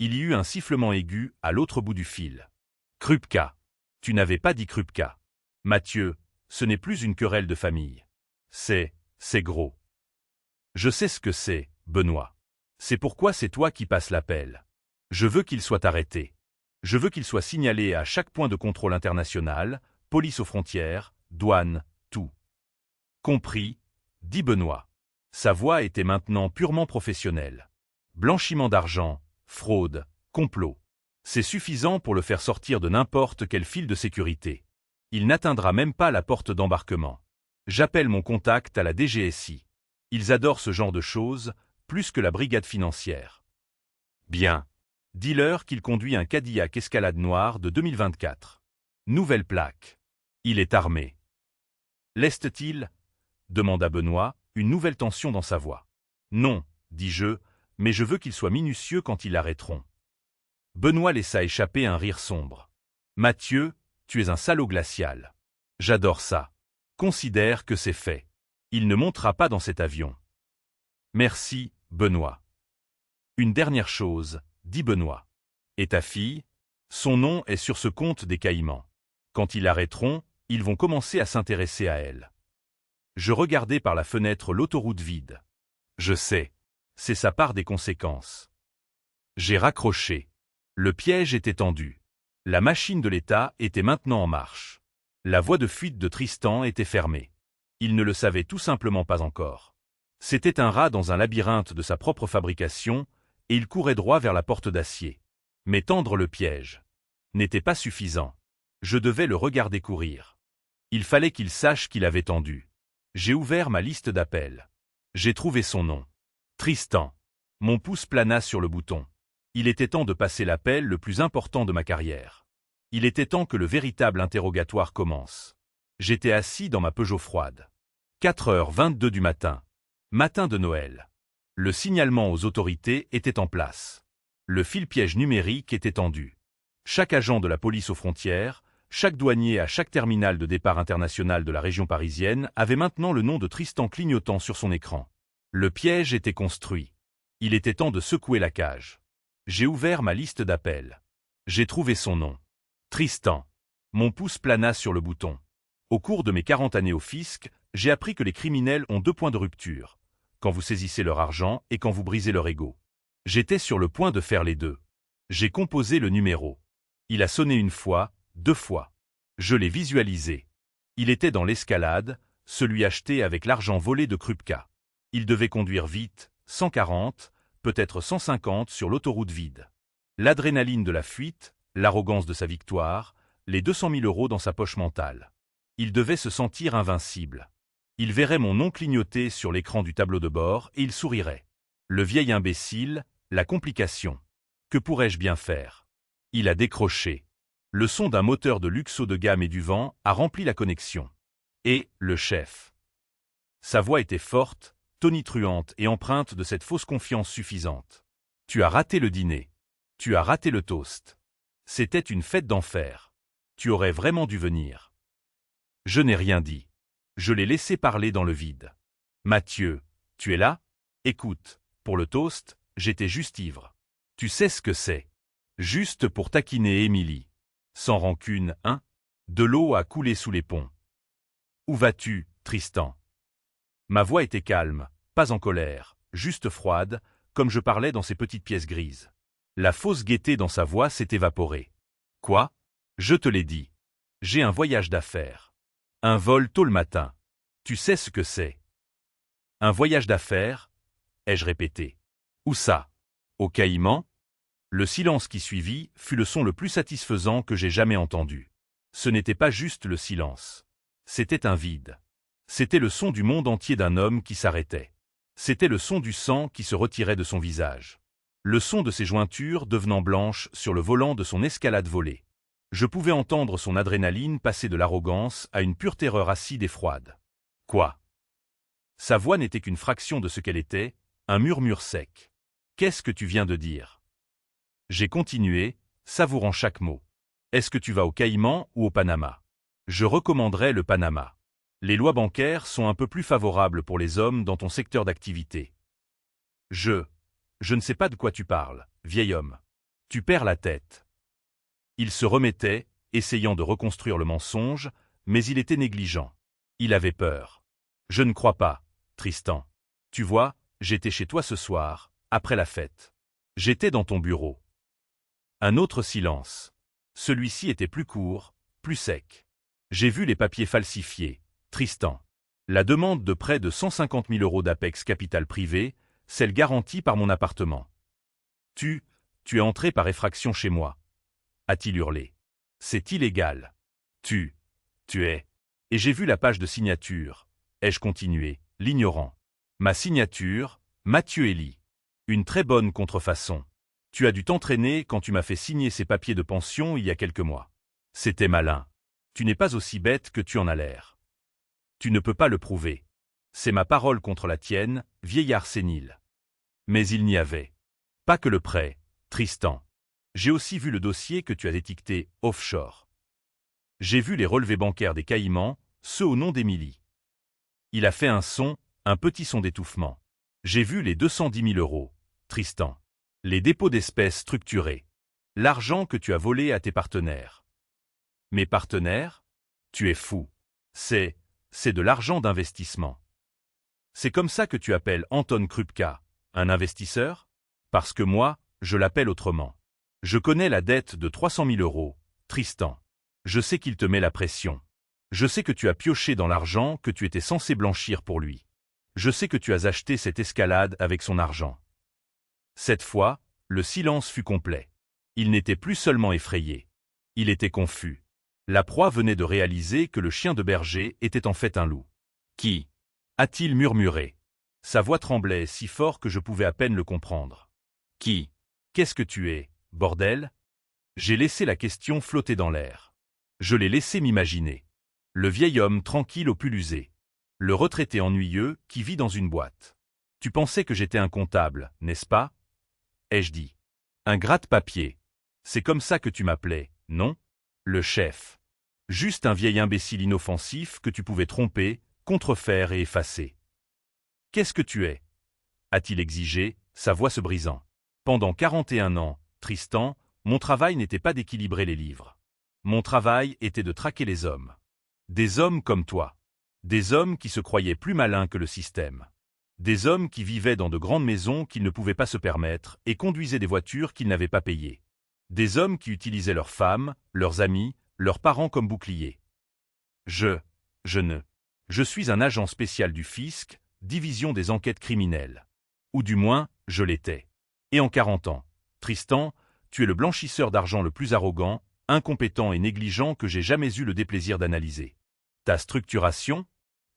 Il y eut un sifflement aigu à l'autre bout du fil. Krupka. Tu n'avais pas dit Krupka. Mathieu, ce n'est plus une querelle de famille. C'est gros. Je sais ce que c'est, Benoît. C'est pourquoi c'est toi qui passes l'appel. Je veux qu'il soit arrêté. Je veux qu'il soit signalé à chaque point de contrôle international, police aux frontières, douane, tout. Compris, dit Benoît. Sa voix était maintenant purement professionnelle. Blanchiment d'argent, fraude, complot. C'est suffisant pour le faire sortir de n'importe quel fil de sécurité. Il n'atteindra même pas la porte d'embarquement. J'appelle mon contact à la DGSI. Ils adorent ce genre de choses, plus que la brigade financière. Bien. Dis-leur qu'il conduit un Cadillac Escalade noir de 2024. Nouvelle plaque. Il est armé. L'est-il? Demanda Benoît, une nouvelle tension dans sa voix. Non, dis-je, mais je veux qu'ils soient minutieux quand ils l'arrêteront. Benoît laissa échapper un rire sombre. Mathieu, tu es un salaud glacial. J'adore ça. Considère que c'est fait. Il ne montera pas dans cet avion. Merci, Benoît. Une dernière chose, dit Benoît. Et ta fille? Son nom est sur ce compte des Caïmans. Quand ils l'arrêteront, ils vont commencer à s'intéresser à elle. Je regardais par la fenêtre l'autoroute vide. Je sais. C'est sa part des conséquences. J'ai raccroché. Le piège était tendu. La machine de l'État était maintenant en marche. La voie de fuite de Tristan était fermée. Il ne le savait tout simplement pas encore. C'était un rat dans un labyrinthe de sa propre fabrication, et il courait droit vers la porte d'acier. Mais tendre le piège n'était pas suffisant. Je devais le regarder courir. Il fallait qu'il sache qu'il avait tendu. J'ai ouvert ma liste d'appels. J'ai trouvé son nom. Tristan. Mon pouce plana sur le bouton. Il était temps de passer l'appel le plus important de ma carrière. Il était temps que le véritable interrogatoire commence. J'étais assis dans ma Peugeot froide. 4h22 du matin. Matin de Noël. Le signalement aux autorités était en place. Le fil-piège numérique était tendu. Chaque agent de la police aux frontières, chaque douanier à chaque terminal de départ international de la région parisienne avait maintenant le nom de Tristan clignotant sur son écran. Le piège était construit. Il était temps de secouer la cage. J'ai ouvert ma liste d'appels. J'ai trouvé son nom. Tristan. Mon pouce plana sur le bouton. Au cours de mes 40 années au fisc, j'ai appris que les criminels ont 2 points de rupture. Quand vous saisissez leur argent et quand vous brisez leur ego. J'étais sur le point de faire les deux. J'ai composé le numéro. Il a sonné 1 fois, 2 fois. Je l'ai visualisé. Il était dans l'escalade, celui acheté avec l'argent volé de Krupka. Il devait conduire vite, 140, peut-être 150 sur l'autoroute vide. L'adrénaline de la fuite, l'arrogance de sa victoire, les 200 000 € dans sa poche mentale. Il devait se sentir invincible. Il verrait mon nom clignoter sur l'écran du tableau de bord et il sourirait. Le vieil imbécile, la complication. Que pourrais-je bien faire? Il a décroché. Le son d'un moteur de luxe haut de gamme et du vent a rempli la connexion. Et le chef. Sa voix était forte, tonitruante et empreinte de cette fausse confiance suffisante. Tu as raté le dîner. Tu as raté le toast. C'était une fête d'enfer. Tu aurais vraiment dû venir. Je n'ai rien dit. Je l'ai laissé parler dans le vide. Mathieu, tu es là? Écoute, pour le toast, j'étais juste ivre. Tu sais ce que c'est. Juste pour taquiner Émilie. Sans rancune, hein? De l'eau a coulé sous les ponts. Où vas-tu, Tristan? Ma voix était calme, pas en colère, juste froide, comme je parlais dans ces petites pièces grises. La fausse gaieté dans sa voix s'est évaporée. Quoi? Je te l'ai dit. J'ai un voyage d'affaires. Un vol tôt le matin. Tu sais ce que c'est? Un voyage d'affaires? Ai-je répété. Où ça? Au Caïman? Le silence qui suivit fut le son le plus satisfaisant que j'ai jamais entendu. Ce n'était pas juste le silence. C'était un vide. C'était le son du monde entier d'un homme qui s'arrêtait. C'était le son du sang qui se retirait de son visage. Le son de ses jointures devenant blanches sur le volant de son escalade volée. Je pouvais entendre son adrénaline passer de l'arrogance à une pure terreur acide et froide. Quoi? Sa voix n'était qu'une fraction de ce qu'elle était, un murmure sec. Qu'est-ce que tu viens de dire? J'ai continué, savourant chaque mot. Est-ce que tu vas au Caïman ou au Panama? Je recommanderais le Panama. Les lois bancaires sont un peu plus favorables pour les hommes dans ton secteur d'activité. Je ne sais pas de quoi tu parles, vieil homme. Tu perds la tête. Il se remettait, essayant de reconstruire le mensonge, mais il était négligent. Il avait peur. Je ne crois pas, Tristan. Tu vois, j'étais chez toi ce soir, après la fête. J'étais dans ton bureau. Un autre silence. Celui-ci était plus court, plus sec. J'ai vu les papiers falsifiés, Tristan. La demande de près de 150 000 € d'Apex Capital Privé, celle garantie par mon appartement. Tu es entré par effraction chez moi. A-t-il hurlé. C'est illégal. Tu es. Et j'ai vu la page de signature. Ai-je continué, l'ignorant. Ma signature, Mathieu Elie. Une très bonne contrefaçon. Tu as dû t'entraîner quand tu m'as fait signer ces papiers de pension il y a quelques mois. C'était malin. Tu n'es pas aussi bête que tu en as l'air. Tu ne peux pas le prouver. C'est ma parole contre la tienne, vieillard sénile. Mais il n'y avait pas que le prêt, Tristan. J'ai aussi vu le dossier que tu as étiqueté « offshore ». J'ai vu les relevés bancaires des Caïmans, ceux au nom d'Émilie. Il a fait un petit son d'étouffement. J'ai vu les 210 000 €, Tristan. Les dépôts d'espèces structurés. L'argent que tu as volé à tes partenaires. Mes partenaires? Tu es fou. C'est de l'argent d'investissement. C'est comme ça que tu appelles Anton Krupka, un investisseur? Parce que moi, je l'appelle autrement. Je connais la dette de 300 000 €, Tristan. Je sais qu'il te met la pression. Je sais que tu as pioché dans l'argent que tu étais censé blanchir pour lui. Je sais que tu as acheté cette escalade avec son argent. Cette fois, le silence fut complet. Il n'était plus seulement effrayé. Il était confus. La proie venait de réaliser que le chien de berger était en fait un loup. Qui? A-t-il murmuré. Sa voix tremblait si fort que je pouvais à peine le comprendre. Qui? Qu'est-ce que tu es, bordel? J'ai laissé la question flotter dans l'air. Je l'ai laissé m'imaginer. Le vieil homme tranquille au pull usé. Le retraité ennuyeux qui vit dans une boîte. Tu pensais que j'étais un comptable, n'est-ce pas? Ai-je dit. Un gratte-papier. C'est comme ça que tu m'appelais, non? Le chef. Juste un vieil imbécile inoffensif que tu pouvais tromper, contrefaire et effacer. Qu'est-ce que tu es? A-t-il exigé, sa voix se brisant. Pendant 41 ans, Tristan, mon travail n'était pas d'équilibrer les livres. Mon travail était de traquer les hommes. Des hommes comme toi. Des hommes qui se croyaient plus malins que le système. Des hommes qui vivaient dans de grandes maisons qu'ils ne pouvaient pas se permettre et conduisaient des voitures qu'ils n'avaient pas payées. Des hommes qui utilisaient leurs femmes, leurs amis, leurs parents comme boucliers. Je suis un agent spécial du fisc, division des enquêtes criminelles. Ou du moins, je l'étais. Et en 40 ans, Tristan, tu es le blanchisseur d'argent le plus arrogant, incompétent et négligent que j'ai jamais eu le déplaisir d'analyser. Ta structuration?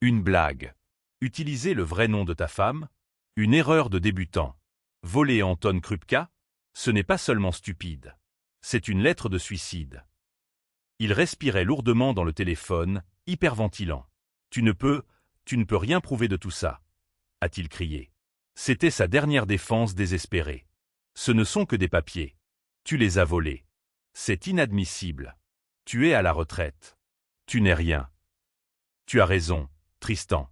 Une blague. Utiliser le vrai nom de ta femme? Une erreur de débutant. Voler Anton Krupka? Ce n'est pas seulement stupide. C'est une lettre de suicide. Il respirait lourdement dans le téléphone, hyperventilant. Tu ne peux rien prouver de tout ça, a-t-il crié. C'était sa dernière défense désespérée. Ce ne sont que des papiers. Tu les as volés. C'est inadmissible. Tu es à la retraite. Tu n'es rien. Tu as raison, Tristan.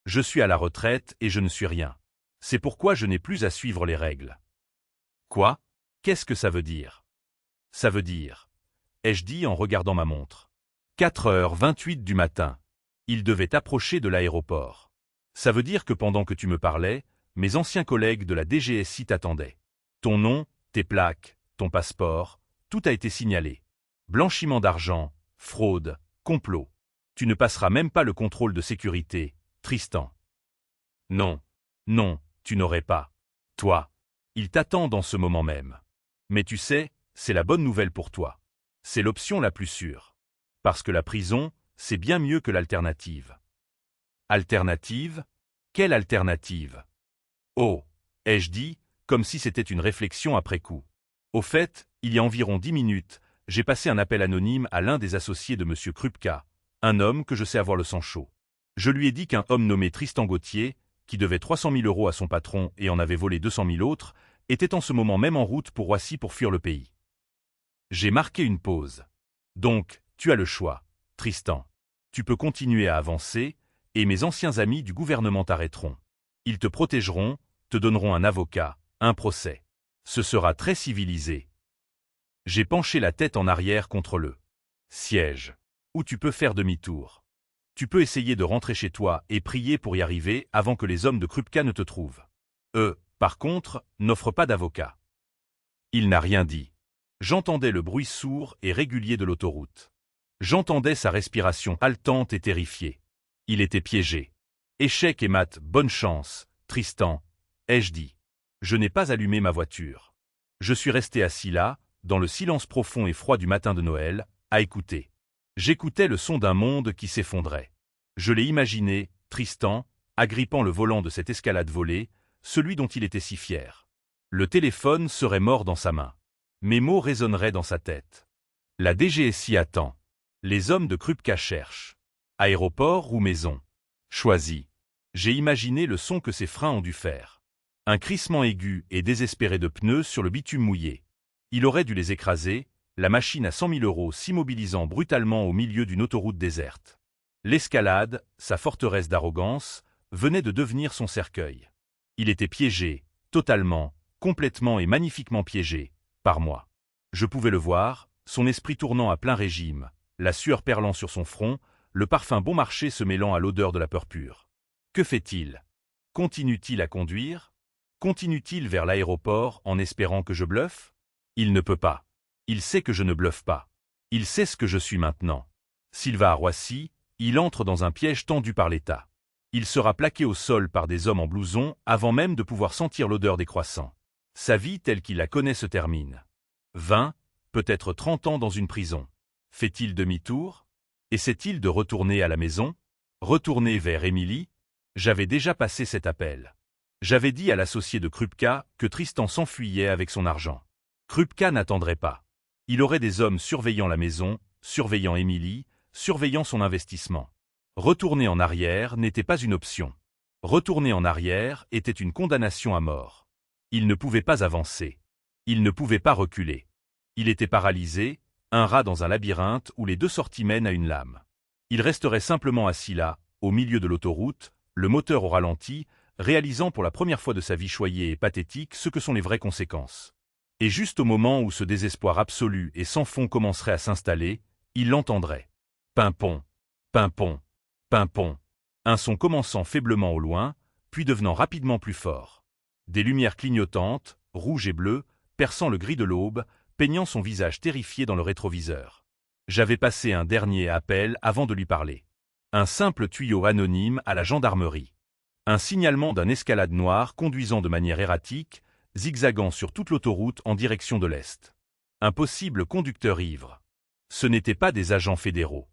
Je suis à la retraite et je ne suis rien. C'est pourquoi je n'ai plus à suivre les règles. Quoi? Qu'est-ce que ça veut dire? Ça veut dire, ai-je dit en regardant ma montre. 4h28 du matin. Il devait approcher de l'aéroport. Ça veut dire que pendant que tu me parlais, mes anciens collègues de la DGSI t'attendaient. Ton nom, tes plaques, ton passeport, tout a été signalé. Blanchiment d'argent, fraude, complot. Tu ne passeras même pas le contrôle de sécurité, Tristan. Non, tu n'aurais pas. Toi. Il t'attend dans ce moment même. Mais tu sais, c'est la bonne nouvelle pour toi. C'est l'option la plus sûre. Parce que la prison, c'est bien mieux que l'alternative. Alternative? Quelle alternative? Oh, ai-je dit, comme si c'était une réflexion après coup. Au fait, il y a environ 10 minutes, j'ai passé un appel anonyme à l'un des associés de M. Krupka, un homme que je sais avoir le sang chaud. Je lui ai dit qu'un homme nommé Tristan Gauthier, qui devait 300 000 € à son patron et en avait volé 200 000 autres, était en ce moment même en route pour Roissy pour fuir le pays. J'ai marqué une pause. Donc, tu as le choix, Tristan. Tu peux continuer à avancer, et mes anciens amis du gouvernement t'arrêteront. Ils te protégeront, te donneront un avocat, un procès. Ce sera très civilisé. J'ai penché la tête en arrière contre le siège. Ou tu peux faire demi-tour. Tu peux essayer de rentrer chez toi et prier pour y arriver avant que les hommes de Krupka ne te trouvent. Eux, par contre, n'offrent pas d'avocat. Il n'a rien dit. J'entendais le bruit sourd et régulier de l'autoroute. J'entendais sa respiration haletante et terrifiée. Il était piégé. Échec et mat, bonne chance, Tristan, ai-je dit. Je n'ai pas allumé ma voiture. Je suis resté assis là, dans le silence profond et froid du matin de Noël, à écouter. J'écoutais le son d'un monde qui s'effondrait. Je l'ai imaginé, Tristan, agrippant le volant de cette escalade volée, celui dont il était si fier. Le téléphone serait mort dans sa main. Mes mots résonneraient dans sa tête. La DGSI attend. Les hommes de Krupka cherchent. Aéroport ou maison? Choisis. J'ai imaginé le son que ces freins ont dû faire. Un crissement aigu et désespéré de pneus sur le bitume mouillé. Il aurait dû les écraser, la machine à 100 000 € s'immobilisant brutalement au milieu d'une autoroute déserte. L'escalade, sa forteresse d'arrogance, venait de devenir son cercueil. Il était piégé, totalement, complètement et magnifiquement piégé, par moi. Je pouvais le voir, son esprit tournant à plein régime, la sueur perlant sur son front, le parfum bon marché se mêlant à l'odeur de la peur pure. Que fait-il? Continue-t-il à conduire? Continue-t-il vers l'aéroport en espérant que je bluffe? Il ne peut pas. Il sait que je ne bluffe pas. Il sait ce que je suis maintenant. S'il va à Roissy, il entre dans un piège tendu par l'État. Il sera plaqué au sol par des hommes en blouson avant même de pouvoir sentir l'odeur des croissants. Sa vie telle qu'il la connaît se termine. 20, peut-être 30 ans dans une prison. Fait-il demi-tour? Essaie-t-il de retourner à la maison? Retourner vers Émilie? J'avais déjà passé cet appel. J'avais dit à l'associé de Krupka que Tristan s'enfuyait avec son argent. Krupka n'attendrait pas. Il aurait des hommes surveillant la maison, surveillant Émilie, surveillant son investissement. Retourner en arrière n'était pas une option. Retourner en arrière était une condamnation à mort. Il ne pouvait pas avancer. Il ne pouvait pas reculer. Il était paralysé, un rat dans un labyrinthe où les deux sorties mènent à une lame. Il resterait simplement assis là, au milieu de l'autoroute, le moteur au ralenti, réalisant pour la première fois de sa vie choyée et pathétique ce que sont les vraies conséquences. Et juste au moment où ce désespoir absolu et sans fond commencerait à s'installer, il l'entendrait. Pimpon, pimpon, pimpon. Un son commençant faiblement au loin, puis devenant rapidement plus fort. Des lumières clignotantes, rouges et bleues, perçant le gris de l'aube, peignant son visage terrifié dans le rétroviseur. J'avais passé un dernier appel avant de lui parler. Un simple tuyau anonyme à la gendarmerie. Un signalement d'un escalade noire conduisant de manière erratique, zigzagant sur toute l'autoroute en direction de l'Est. Un possible conducteur ivre. Ce n'étaient pas des agents fédéraux.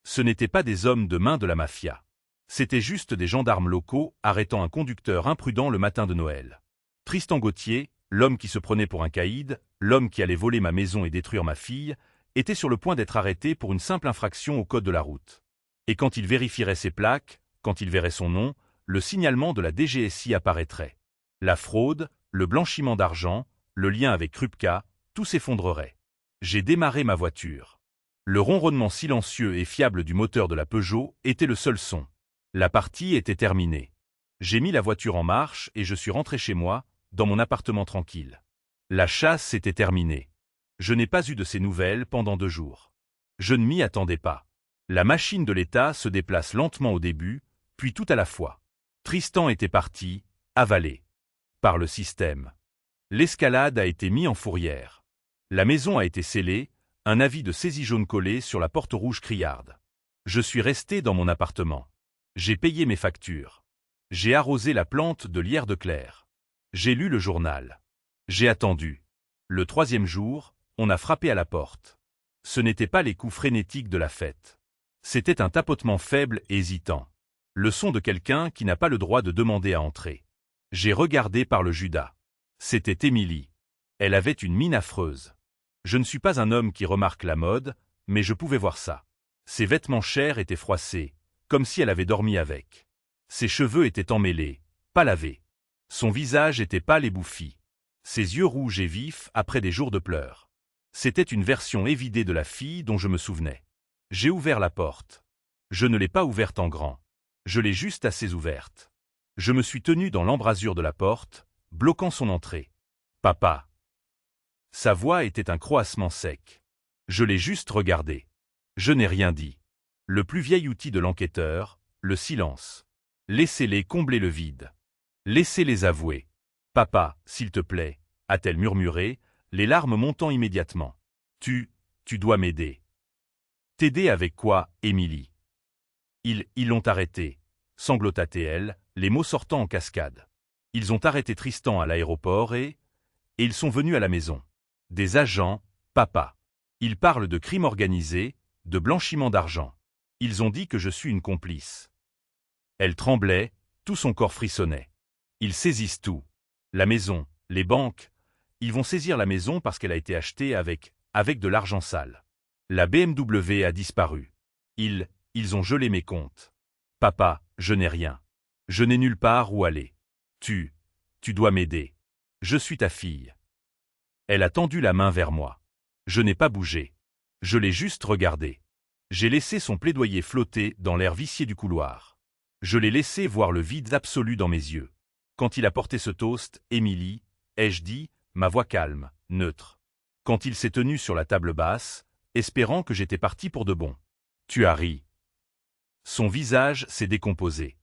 Ce n'étaient pas des hommes de main de la mafia. C'étaient juste des gendarmes locaux arrêtant un conducteur imprudent le matin de Noël. Tristan Gauthier, l'homme qui se prenait pour un caïd, l'homme qui allait voler ma maison et détruire ma fille, était sur le point d'être arrêté pour une simple infraction au code de la route. Et quand il vérifierait ses plaques, quand il verrait son nom, le signalement de la DGSI apparaîtrait. La fraude, le blanchiment d'argent, le lien avec Krupka, tout s'effondrerait. J'ai démarré ma voiture. Le ronronnement silencieux et fiable du moteur de la Peugeot était le seul son. La partie était terminée. J'ai mis la voiture en marche et je suis rentré chez moi, dans mon appartement tranquille. La chasse était terminée. Je n'ai pas eu de ces nouvelles pendant 2 jours. Je ne m'y attendais pas. La machine de l'État se déplace lentement au début, puis tout à la fois. Tristan était parti, avalé. Par le système. L'escalade a été mise en fourrière. La maison a été scellée, un avis de saisie jaune collé sur la porte rouge criarde. Je suis resté dans mon appartement. J'ai payé mes factures. J'ai arrosé la plante de lierre de Claire. J'ai lu le journal. J'ai attendu. Le 3e jour, on a frappé à la porte. Ce n'étaient pas les coups frénétiques de la fête. C'était un tapotement faible et hésitant. Le son de quelqu'un qui n'a pas le droit de demander à entrer. J'ai regardé par le Judas. C'était Émilie. Elle avait une mine affreuse. Je ne suis pas un homme qui remarque la mode, mais je pouvais voir ça. Ses vêtements chers étaient froissés, comme si elle avait dormi avec. Ses cheveux étaient emmêlés, pas lavés. Son visage était pâle et bouffi. Ses yeux rouges et vifs après des jours de pleurs. C'était une version évidée de la fille dont je me souvenais. J'ai ouvert la porte. Je ne l'ai pas ouverte en grand. Je l'ai juste assez ouverte. Je me suis tenu dans l'embrasure de la porte, bloquant son entrée. Papa. Sa voix était un croassement sec. Je l'ai juste regardé. Je n'ai rien dit. Le plus vieil outil de l'enquêteur, le silence. Laissez-les combler le vide. Laissez-les avouer. Papa, s'il te plaît, a-t-elle murmuré, les larmes montant immédiatement. Tu dois m'aider. T'aider avec quoi, Émilie? Ils l'ont arrêté, sanglota-t-elle, les mots sortant en cascade. Ils ont arrêté Tristan à l'aéroport et ils sont venus à la maison. Des agents, papa. Ils parlent de crime organisé, de blanchiment d'argent. Ils ont dit que je suis une complice. Elle tremblait, tout son corps frissonnait. Ils saisissent tout. La maison, les banques. Ils vont saisir la maison parce qu'elle a été achetée avec de l'argent sale. La BMW a disparu. Ils ont gelé mes comptes. Papa, je n'ai rien. Je n'ai nulle part où aller. Tu dois m'aider. Je suis ta fille. Elle a tendu la main vers moi. Je n'ai pas bougé. Je l'ai juste regardé. J'ai laissé son plaidoyer flotter dans l'air vicié du couloir. Je l'ai laissé voir le vide absolu dans mes yeux. Quand il a porté ce toast, Émilie, ai-je dit, ma voix calme, neutre. Quand il s'est tenu sur la table basse, espérant que j'étais parti pour de bon. Tu as ri. Son visage s'est décomposé.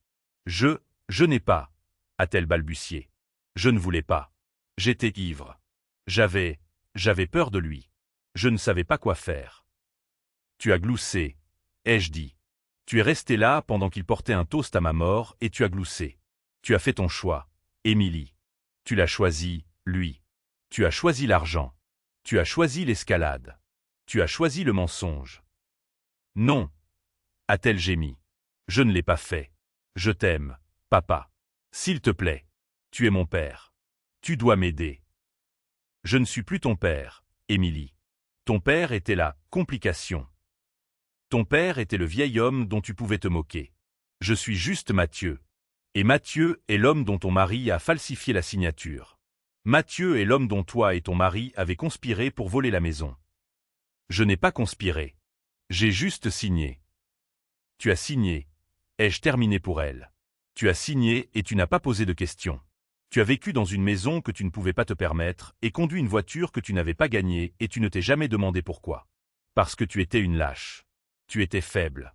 Je n'ai pas, a-t-elle balbutié. Je ne voulais pas. J'étais ivre. J'avais peur de lui. Je ne savais pas quoi faire. Tu as gloussé, ai-je dit. Tu es resté là pendant qu'il portait un toast à ma mort et tu as gloussé. Tu as fait ton choix, Émilie. Tu l'as choisi, lui. Tu as choisi l'argent. Tu as choisi l'escalade. Tu as choisi le mensonge. Non, a-t-elle gémi. Je ne l'ai pas fait. Je t'aime, papa. S'il te plaît. Tu es mon père. Tu dois m'aider. Je ne suis plus ton père, Émilie. Ton père était la complication. Ton père était le vieil homme dont tu pouvais te moquer. Je suis juste Mathieu. Et Mathieu est l'homme dont ton mari a falsifié la signature. Mathieu est l'homme dont toi et ton mari avez conspiré pour voler la maison. Je n'ai pas conspiré. J'ai juste signé. Tu as signé. Ai-je terminé pour elle? Tu as signé et tu n'as pas posé de questions. Tu as vécu dans une maison que tu ne pouvais pas te permettre et conduit une voiture que tu n'avais pas gagnée et tu ne t'es jamais demandé pourquoi. Parce que tu étais une lâche. Tu étais faible.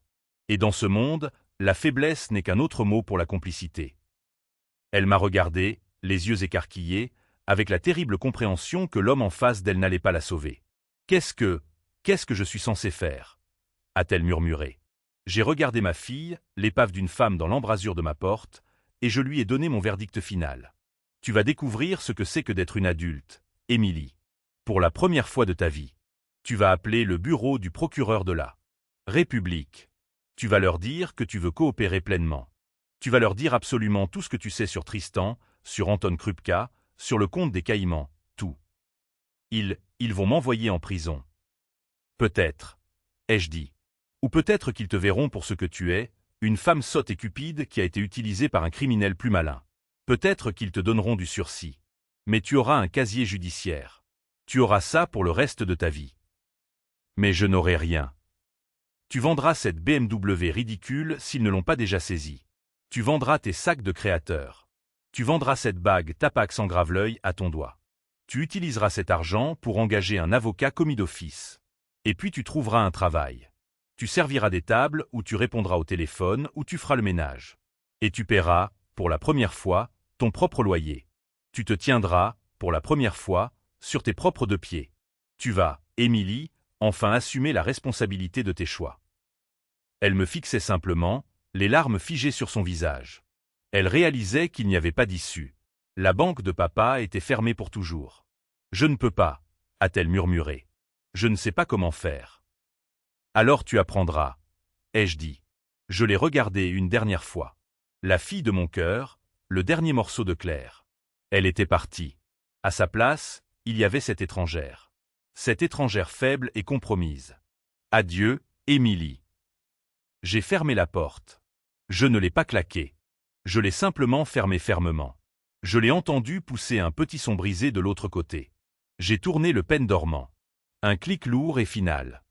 Et dans ce monde, la faiblesse n'est qu'un autre mot pour la complicité. Elle m'a regardé, les yeux écarquillés, avec la terrible compréhension que l'homme en face d'elle n'allait pas la sauver. Qu'est-ce que je suis censé faire? A-t-elle murmuré. J'ai regardé ma fille, l'épave d'une femme dans l'embrasure de ma porte, et je lui ai donné mon verdict final. Tu vas découvrir ce que c'est que d'être une adulte, Émilie. Pour la première fois de ta vie. Tu vas appeler le bureau du procureur de la République. Tu vas leur dire que tu veux coopérer pleinement. Tu vas leur dire absolument tout ce que tu sais sur Tristan, sur Anton Krupka, sur le compte des Caïmans, tout. Ils vont m'envoyer en prison. Peut-être, ai-je dit. Ou peut-être qu'ils te verront pour ce que tu es, une femme sotte et cupide qui a été utilisée par un criminel plus malin. Peut-être qu'ils te donneront du sursis. Mais tu auras un casier judiciaire. Tu auras ça pour le reste de ta vie. Mais je n'aurai rien. Tu vendras cette BMW ridicule s'ils ne l'ont pas déjà saisie. Tu vendras tes sacs de créateurs. Tu vendras cette bague Tapax en grave-l'œil à ton doigt. Tu utiliseras cet argent pour engager un avocat commis d'office. Et puis tu trouveras un travail. Tu serviras des tables ou tu répondras au téléphone ou tu feras le ménage. Et tu paieras, pour la première fois, ton propre loyer. Tu te tiendras, pour la première fois, sur tes propres deux pieds. Tu vas, Émilie, enfin assumer la responsabilité de tes choix. Elle me fixait simplement, les larmes figées sur son visage. Elle réalisait qu'il n'y avait pas d'issue. La banque de papa était fermée pour toujours. Je ne peux pas, a-t-elle murmuré. Je ne sais pas comment faire. Alors tu apprendras, ai-je dit. Je l'ai regardée une dernière fois. La fille de mon cœur, le dernier morceau de Claire. Elle était partie. À sa place, il y avait cette étrangère. Cette étrangère faible et compromise. Adieu, Émilie. J'ai fermé la porte. Je ne l'ai pas claquée. Je l'ai simplement fermée fermement. Je l'ai entendu pousser un petit son brisé de l'autre côté. J'ai tourné le pêne dormant. Un clic lourd et final.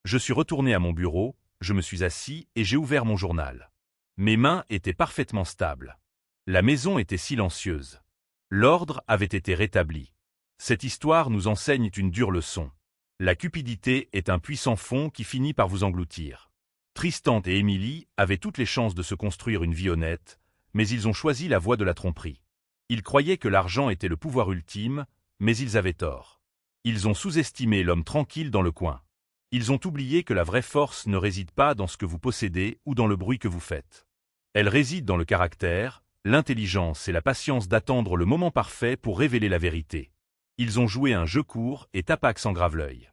Je suis retourné à mon bureau, je me suis assis et j'ai ouvert mon journal. Mes mains étaient parfaitement stables. La maison était silencieuse. L'ordre avait été rétabli. Cette histoire nous enseigne une dure leçon. La cupidité est un puissant fond qui finit par vous engloutir. Tristan et Émilie avaient toutes les chances de se construire une vie honnête, mais ils ont choisi la voie de la tromperie. Ils croyaient que l'argent était le pouvoir ultime, mais ils avaient tort. Ils ont sous-estimé l'homme tranquille dans le coin. Ils ont oublié que la vraie force ne réside pas dans ce que vous possédez ou dans le bruit que vous faites. Elle réside dans le caractère, l'intelligence et la patience d'attendre le moment parfait pour révéler la vérité. Ils ont joué un jeu court et Tapax en grave-l'œil.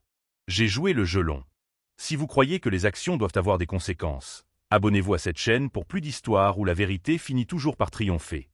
J'ai joué le jeu long. Si vous croyez que les actions doivent avoir des conséquences, abonnez-vous à cette chaîne pour plus d'histoires où la vérité finit toujours par triompher.